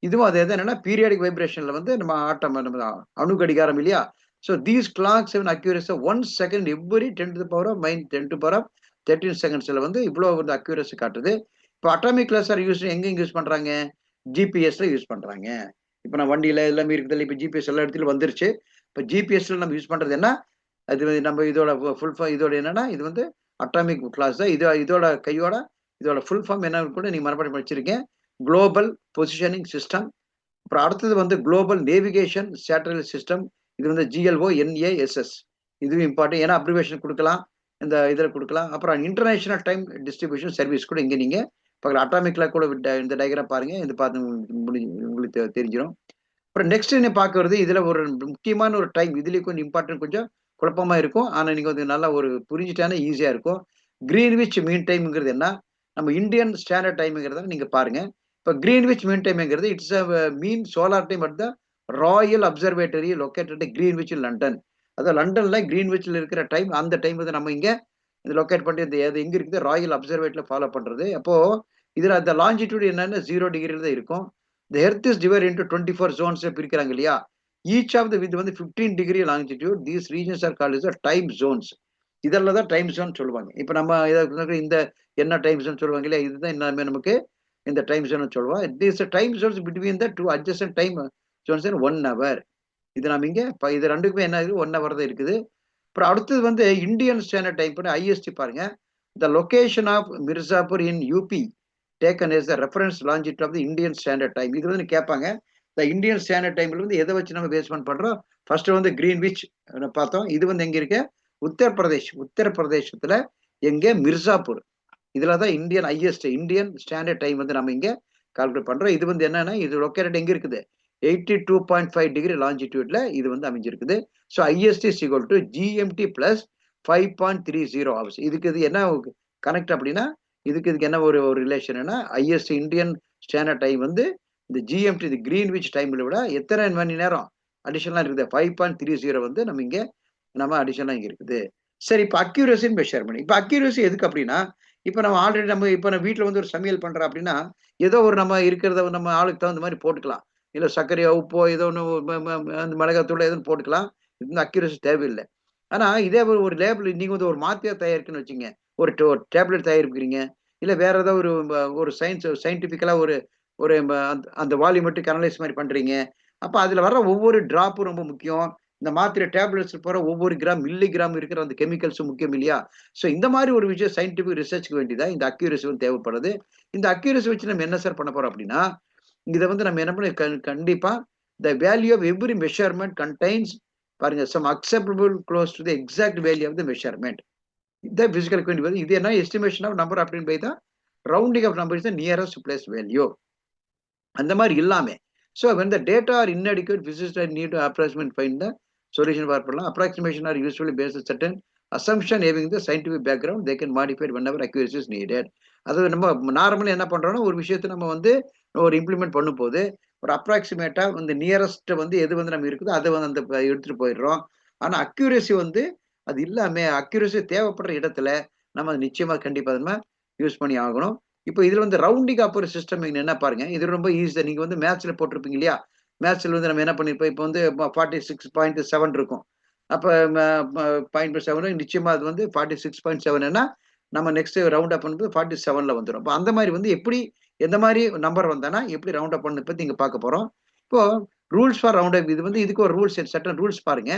Speaker 1: இதுவும் அது என்னன்னா பீரியாடிக் வைப்ரேஷன்ல வந்து நம்ம ஆட்டம் நம்ம அணு கடிகாரம் இல்லையா? So these clocks have accuracy 1 second every 10 to the power of 13 செகண்ட்ஸ்ல வந்து இவ்வளோ வந்து அக்யூரசி காட்டுது. இப்போ அட்டாமிக் கிளாஸ் ஆர் யூஸ் எங்க யூஸ் பண்றாங்க? ஜிபிஎஸ்ல யூஸ் பண்றாங்க. இப்போ நான் வண்டியில எல்லாமே இருக்குது. இப்போ ஜிபிஎஸ் எல்லா இடத்துலயும் வந்துருச்சு. இப்போ ஜிபிஎஸ்ல நம்ம யூஸ் பண்றது என்ன? அது வந்து நம்ம இதோட இதோட என்னன்னா, இது வந்து அட்டாமிக் கிளாஸ் தான். இதோட கையோட இதோட ஃபுல் ஃபார்ம் என்னன்னு கூட நீங்க மனப்பாடம் பண்ணி வச்சிருக்கேன். Global positioning system. அப்புறம் அடுத்தது வந்து குளோபல் நேவிகேஷன் சேட்டலைட் சிஸ்டம். இது வந்து GLONASS. இதுவும் இம்பார்ட்டன்ட். ஏன்னா அப்ரிவேஷன் குடுக்கலாம். இந்த இதில குடுக்கலாம். அப்புறம் இன்டர்நேஷனல் டைம் டிஸ்ட்ரிபியூஷன் சர்வீஸ் கூட இங்க நீங்க பார்க்கலாம். அட்டாமிக்ல கூட இந்த டயகிராம் பாருங்க. இது பார்த்து உங்களுக்கு தெரிஞ்சிரும். அப்புறம் நெக்ஸ்ட் என்ன பார்க்க வருது, இதுல ஒரு முக்கியமான ஒரு டைம். இதுலயும் கொஞ்சம் இம்பார்ட்டன்ட் கொஞ்சம் குழப்பமா இருக்கும். ஆனா நீங்க வந்து நல்லா ஒரு புரிஞ்சுட்டாலே ஈஸியா இருக்கும். கிரீன்விச் மீன் டைம்ங்கிறது என்ன? நம்ம இந்தியன் ஸ்டாண்டர்ட் டைம்ங்கிறத நீங்க பாருங்க. இப்ப கிரீன்விச் மீன் டைம்ங்கிறது it's a mean solar time at the Royal Observatory located at Greenwich London. அதாவது லண்டன்ல கிரீன்விச்ல இருக்கிற டைம் அந்த டைம் வந்து நம்ம இங்க லொகேட் பண்ணி அது எங்க இருக்குது ராயல் அப்சர்வேட்டரில ஃபாலோ பண்றது. அப்போ இதுல அந்த லாஞ்சிடியூட் என்னன்னா 0 டிகிரில தான் இருக்கும். The earth is divided into 24 zones பிரிக்கிறாங்க இல்லையா? ஈச் ஆஃப் த வித் வந்து 15 degree longitude. These regions are called as time zones. இதெல்லாம் தான் டைம் ஜோன் சொல்லுவாங்க. இப்ப நம்ம இந்த என்ன டைம் ஜோன் சொல்லுவாங்க இல்லையா? இதுதான் எல்லாமே நமக்கு இந்த டைம் ஜோன் சொல்லுவோம். These time zones between the 2 adjacent time zones in 1 hour. இது நம்ம இங்க இது 2க்குமே என்ன ஆகுது? 1 ஹவர் தான் இருக்குது. அப்புறம் அடுத்தது வந்து இந்தியன் ஸ்டாண்டர்ட் டைம் பண்ணி ஐஎஸ்டி பாருங்க. The location of Mirzapur in UP taken as a reference longitude of the Indian standard time. இது வந்து கேட்பாங்க. இந்த இந்தியன் ஸ்டாண்டர்ட் டைம்ல வந்து எதை வச்சு நம்ம பேஸ்மெண்ட் பண்றோம்? ஃபர்ஸ்ட் வந்து கிரீன்விச் பார்த்தோம். இது வந்து எங்க இருக்கு? உத்தரப்பிரதேசத்துல எங்க? மிர்சாப்பூர். இதுல தான் Indian IST Indian standard time வந்து நம்ம இங்க கால்குலேட் பண்றோம். இது வந்து என்னன்னா இது லொக்கேட்டட் எங்க இருக்குது? 82.5 டிகிரி லாஞ்சிடியூட்ல இது வந்து அமைஞ்சிருக்குது. So IST is equal to GMT plus 5.30 hours. இதுக்கு இது என்ன கனெக்ட் அப்படின்னா இதுக்கு என்ன ஒரு ரிலேஷன்னா ஐஎஸ்டி இந்தியன் ஸ்டாண்டர்ட் டைம் வந்து இந்த ஜிஎம்டி இந்த கிரீன்விச் டைம்ல விட எத்தனை மணி நேரம் அடிஷனலா இருக்குது? 5.30 வந்து நம்ம அடிஷனலா இங்க இருக்குது. சரி, இப்போ அக்யூரசின்னு மெஷர் பண்ணி இப்போ அக்யூரசி எதுக்கு அப்படின்னா இப்போ நம்ம ஆல்ரெடி இப்போ நம்ம வீட்டில் வந்து ஒரு சமையல் பண்றோம் அப்படின்னா ஏதோ ஒரு நம்ம இருக்கிறத நம்ம ஆளுக்கு தகுந்த மாதிரி போட்டுக்கலாம். இல்ல சர்க்கரையோ உப்போ ஏதோ ஒன்று அந்த மிளகாத்தூள் எதுவும் போட்டுக்கலாம். இந்த அக்யூரசி தேவையில்லை. ஆனா இதே ஒரு லேபிள் நீங்க வந்து ஒரு மாத்திரை தயாரிக்குன்னு வச்சுங்க. ஒரு டேப்லெட் தயாரிக்கிறீங்க. இல்ல வேற ஏதாவது ஒரு சயின்டிபிக்கலா ஒரு ஒரு அந்த வால்யூமெட்ரிக் அனலைஸ் மாதிரி பண்றீங்க. அப்ப அதுல வர்ற ஒவ்வொரு டிராப்பும் ரொம்ப முக்கியம். இந்த மாத்திரை டேப்லெட்ஸ் போற ஒவ்வொரு கிராம், மில்லி கிராம் இருக்கிற அந்த கெமிக்கல்ஸும் முக்கியம் இல்லையா? ஸோ இந்த மாரி ஒரு விஷயம் சயின்டிபிக் ரிசர்ச்க்கு வேண்டியதா இந்த அக்யூரசி வந்து தேவைப்படுது. இந்த அக்யூரசி வச்சு நம்ம என்ன சார் பண்ண போறோம் அப்படின்னா, இத வந்து நம்ம என்ன பண்ண கண்டிப்பா the value of every measurement contains பாருங்க some acceptable close to the exact value of the measurement. இதான் பிசிக்கல் குவான்டிட்டி. இது என்ன எஸ்டிமேஷன் ஆஃப் நம்பர் அப்படின்னு போய் தான் rounding off number is the nearest place value. அந்த மாதிரி இல்லாம so when the data are inadequate physicists need to approximate find the solution for problem approximation are usually based on certain assumption having the scientific background they can modify whenever accuracy is needed. அதாவது நம்ம நார்மலா என்ன பண்றோம்னா ஒரு விஷயத்தை நம்ம வந்து ஒரு இம்ப்ளிமெண்ட் பண்ணும் போது ஒரு அப்ராக்சிமேட்டா வந்து நியரஸ்ட் வந்து எது வந்து நம்ம இருக்குதோ அதை வந்து அந்த எடுத்துட்டு போயிடுறோம். ஆனா அக்யூரேசி வந்து அது இல்லாம அக்யூரேசி தேவைப்படுற இடத்துல நம்ம நிச்சயமா கண்டிப்பா நம்ம யூஸ் பண்ணி ஆகணும். இப்போ இதுல வந்து ரவுண்டிங் ஆப் ஒரு சிஸ்டம் என்ன பாருங்க, இது ரொம்ப ஈஸி. நீங்க வந்து மேத்ஸ்ல போட்டிருப்பீங்க இல்லையா? மேத்ஸ்ல வந்து நம்ம என்ன பண்ணிருப்போம், இப்போ வந்து 46.7 இருக்கும். அப்ப 0.7 நிச்சயமா அது வந்து 46.7ன்னா நம்ம நெக்ஸ்ட் ரவுண்ட் அப் பண்ணும்போது 47ல வந்துரும். அப்ப அந்த மாதிரி வந்து எப்படி எந்த மாதிரி நம்பர் வந்தானா எப்படி ரவுண்ட் அப் பண்ண பத்தி இங்க பார்க்க போறோம். இப்போ ரூல்ஸ் ஃபார் ரவுண்ட் அப் இது வந்து இதுக்கு ஒரு ரூல்ஸ் சர்டன் ரூல்ஸ் பாருங்க.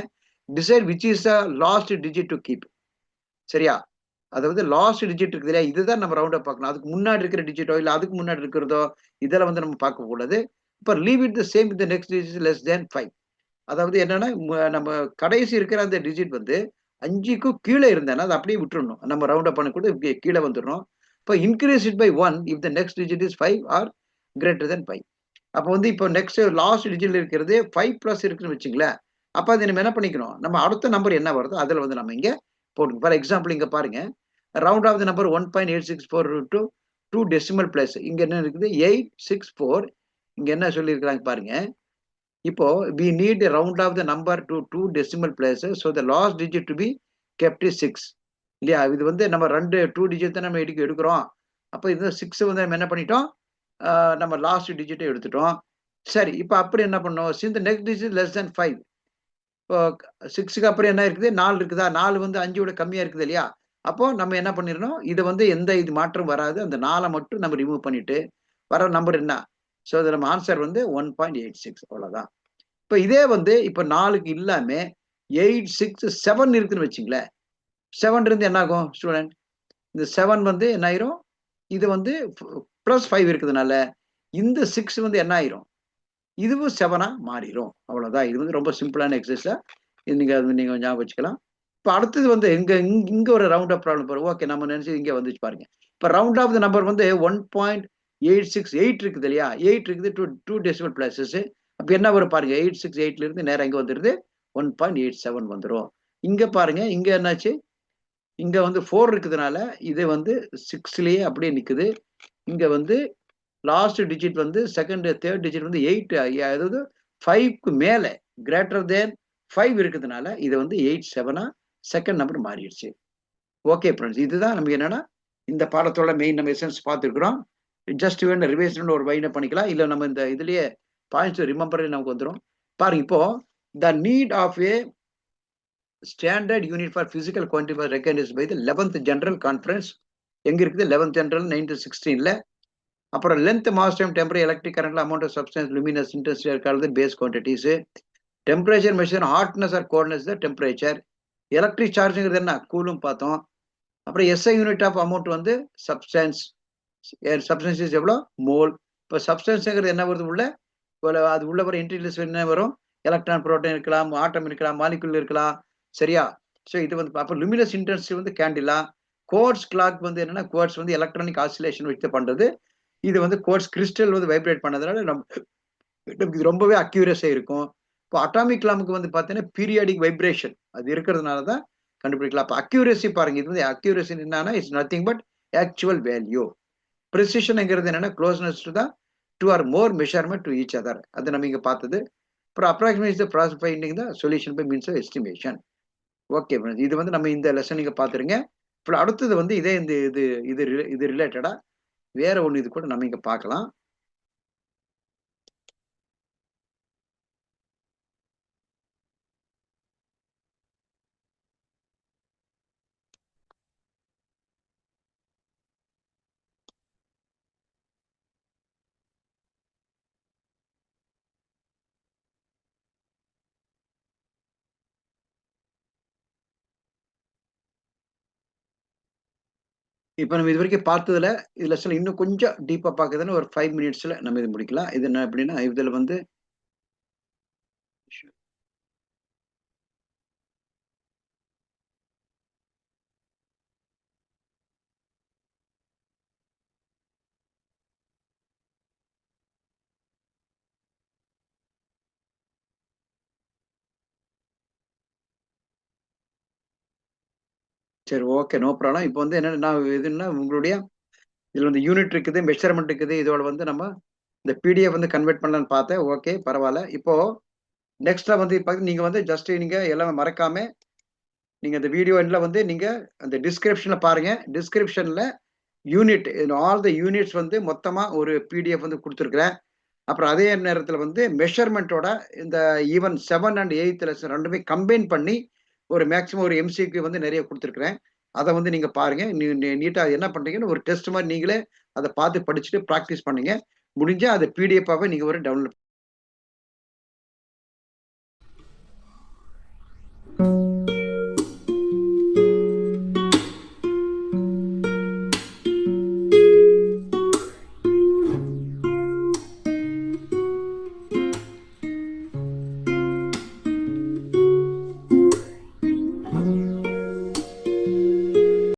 Speaker 1: Decide which is the last digit to keep. சரியா? அதாவது லாஸ்ட் டிஜிட் இருக்குது இல்லையா? இதுதான் நம்ம ரவுண்ட் அப் பார்க்கணும். அதுக்கு முன்னாடி இருக்கிற டிஜிட்டோ இல்ல அதுக்கு முன்னாடி இருக்கிறதோ இதெல்லாம் வந்து நம்ம பார்க்க கூடாது. இப்ப leave it the same with the next digit less than 5. அதாவது என்னன்னா நம்ம கடைசி இருக்கிற அந்த டிஜிட் வந்து 5க்கும் கீழே இருந்தேன்னா அதை அப்படியே விட்டுறணும். நம்ம ரவுண்ட் அப் பண்ணக்கூட கீழே வந்துடணும். இப்போ increase it by 1 if the next digit is 5 or greater then 5. அப்போ வந்து இப்போ நெக்ஸ்ட் லாஸ்ட் டிஜிட்ல இருக்கிறது 5 பிளஸ் இருக்குன்னு வச்சுங்களேன். அப்ப அது நம்ம என்ன பண்ணிக்கணும், நம்ம அடுத்த நம்பர் என்ன வருதோ அதுல வந்து நம்ம இங்க போட்டுக்கணும். ஃபார் எக்ஸாம்பிள் இங்க பாருங்க, round off the number 1.864 to 2 decimal place. இங்க என்ன இருக்குது 864. இங்க என்ன சொல்லியிருக்கிறாங்க பாருங்க. இப்போ we need a round of the number to 2 decimal places so the last digit to be kept is 6 இல்லையா? இது வந்து நம்ம 2 டிஜிட் தான் நம்ம எடுக்கிறோம். அப்ப இது 6 வந்து நம்ம என்ன பண்ணிட்டோம், நம்ம லாஸ்ட் டிஜிட்டை எடுத்துட்டோம். சரி, இப்ப அப்படி என்ன பண்ணோம், since the next digit less than 5. இப்போ 6க்கு அப்புறம் என்ன இருக்குது, 4 இருக்குதா? 4 வந்து 5 விட கம்மியா இருக்குது இல்லையா? அப்போ நம்ம என்ன பண்ணிடணும், இது வந்து எந்த இது மாற்றம் வராது. அந்த 4 மட்டும் நம்ம ரிமூவ் பண்ணிட்டு வர நம்பர் என்ன? ஸோ இது நம்ம ஆன்சர் வந்து 1.86 அவ்வளவுதான். இப்ப இதே வந்து இப்ப 4க்கு இல்லாம 867 இருக்குன்னு வச்சுங்களேன். 7 இருந்து என்ன ஆகும் ஸ்டூடெண்ட்? இந்த 7 வந்து என்ன ஆயிரும்? இது வந்து +5 இருக்கிறதுனால இந்த 6 வந்து என்ன ஆயிரும்? இதுவும் 7ஆ மாறிரும். அவ்வளவுதான். இது வந்து ரொம்ப சிம்பிளான எக்ஸர்சைஸா நீங்க நீங்க ஞாபகம் வச்சுக்கலாம். இப்ப அடுத்தது வந்து இங்க ஒரு ரவுண்ட் அப் ப்ராப்ளம் பாருங்க. ஓகே, நம்ம நினைச்சது இங்க வந்துச்சு பாருங்க. இப்ப ரவுண்ட் ஆஃப் த நம்பர் வந்து 1.868 இருக்குது இல்லையா? 8 இருக்குது 2 டெசிமல் பிளேஸஸ். அப்ப என்ன வரும் பாருங்க. 868ல இருந்து நேரா எங்க வந்துருது? 1.87 வந்துரும். இங்க பாருங்க, இங்க என்னாச்சு? இங்க வந்து 4 இருக்கிறதுனால இது வந்து 6லயே அப்படியே நிக்குது. இங்க வந்து லாஸ்ட் டிஜிட் வந்து தேர்ட் டிஜிட் வந்து 8, அதாவது 5க்கு மேல கிரேட்டர் தேன் 5 இருக்கிறதுனால இது வந்து 87ஆ செகண்ட் நம்பர் மாறிடுச்சு. ஓகே ஃப்ரெண்ட்ஸ், இதுதான் நமக்கு என்னன்னா இந்த பாடத்தோட மெயின் நம்ம எசன்ஸ் பார்த்துருக்குறோம். ஜஸ்ட் வேணும் ரிவைஸ்னு ஒரு வைனை பண்ணிக்கலாம். இல்ல நம்ம இந்த இதுலயே பாயிண்ட்ஸ் ரிமெம்பர் நமக்கு வந்துடும். பாருங்க, இப்போ the need of a standard unit for physical quantity recognised by the 11th general conference. எங்க இருக்குது? 11th ஜெனரல் 1916ல. அப்புறம் length, mass time, temperature, electric current, amount of substance, luminous intensity called base quantities. Temperature measure hotness or coldness the temperature. Electric சார்ஜ்ங்கிறது என்ன? கூலும் பார்த்தோம். அப்புறம் எஸ்ஐ யூனிட் ஆஃப் அமௌண்ட் வந்து சப்ஸ்டன்ஸ். சப்ஸ்டன்ஸ் இஸ் எவ்வளோ? மோல். இப்போ சப்ஸ்டன்ஸ்ங்கிறது என்ன வருது உள்ள? அது உள்ள வர இன்டெலிஜென்ஸ் என்ன வரும்? எலக்ட்ரான், புரோட்டான் இருக்கலாம், ஆட்டம் இருக்கலாம், மாலிகுல் இருக்கலாம். சரியா? ஸோ இது வந்து அப்போ லூமினஸ் இன்டென்சிட்டி வந்து கேண்டிலா. கோர்ட்ஸ் கிளாக் வந்து என்னன்னா, கோர்ட்ஸ் வந்து எலக்ட்ரானிக் ஆசிலேஷன் வச்சு பண்றது. இது வந்து கோர்ட்ஸ் கிறிஸ்டல் வந்து வைப்ரேட் பண்ணதுனால நமக்கு இது ரொம்பவே அக்யூரஸா இருக்கும். இப்போ அட்டாமிக் கிளாமுக்கு வந்து பார்த்தீங்கன்னா பீரியாடிக் வைப்ரேஷன் அது இருக்கிறதுனால தான் கண்டுபிடிக்கலாம். அப்போ அக்யூரசி பாருங்க, இது வந்து அக்யூரசி என்னன்னா it's nothing but actual value. ப்ரிசிஷன்ங்கிறது என்னன்னா க்ளோஸ்னஸ் டு தான் two or more measurement to each other. அது நம்ம இங்க பார்த்தது. அப்புறம் approximate the process finding the solution by means of estimation. Okay friends, இது வந்து நம்ம இந்த லெசன் நீங்க பார்த்துருங்க. இப்போ அடுத்தது வந்து இதே இந்த இது இது இது ரிலேட்டடா வேற ஒன்று இது கூட நம்ம இங்க பார்க்கலாம். இப்ப நம்ம இது வரைக்கும் பார்த்ததுல, இதுல சில இன்னும் கொஞ்சம் டீப்பா பார்க்கறதுன்னா ஒரு 5 மினிட்ஸ்ல நம்ம இது முடிக்கலாம். இது என்ன அப்படின்னா, இதுல வந்து சரி ஓகே. No problem. இப்ப வந்து என்னன்னா, நான் எதுன்னா உங்களுடைய இதுல வந்து யூனிட் இருக்குது, மெஷர்மென்ட் இருக்குது. இதோட வந்து நம்ம இந்த பிடிஎஃப் வந்து கன்வெர்ட் பண்ணலான்னு பார்த்தேன். ஓகே, பரவால்ல. இப்போ நெக்ஸ்ட்டா வந்து பாத்தீங்கன்னா, நீங்க வந்து ஜஸ்ட் நீங்க எல்லாமே மறக்காம நீங்க இந்த வீடியோ எண்ட்ல வந்து நீங்க அந்த டிஸ்கிரிப்ஷன்ல பாருங்க. டிஸ்கிரிப்ஷன்ல யூனிட் ஆல் த யூனிட்ஸ் வந்து மொத்தமா ஒரு பிடிஎஃப் வந்து குடுத்துருக்கிறேன். அப்புறம் அதே நேரத்துல வந்து மெஷர்மென்ட்டோட இந்த ஈவன் 7 அண்ட் 8த் லெசன் 2மே கம்பைன் பண்ணி ஒரு மேக்ஸிமம் ஒரு எம்சிக்யூ வந்து நெறைய குடுத்துருக்கிறேன். அத வந்து நீங்க பாருங்க. நீட்டா என்ன பண்றீங்கன்னு ஒரு டெஸ்ட் மாரி நீங்களே அத பார்த்து படிச்சுட்டு பிராக்டிஸ் பண்ணுங்க. முடிஞ்சா அத பிடிஎஃப்பாவே நீங்க ஒரு டவுன்லோட்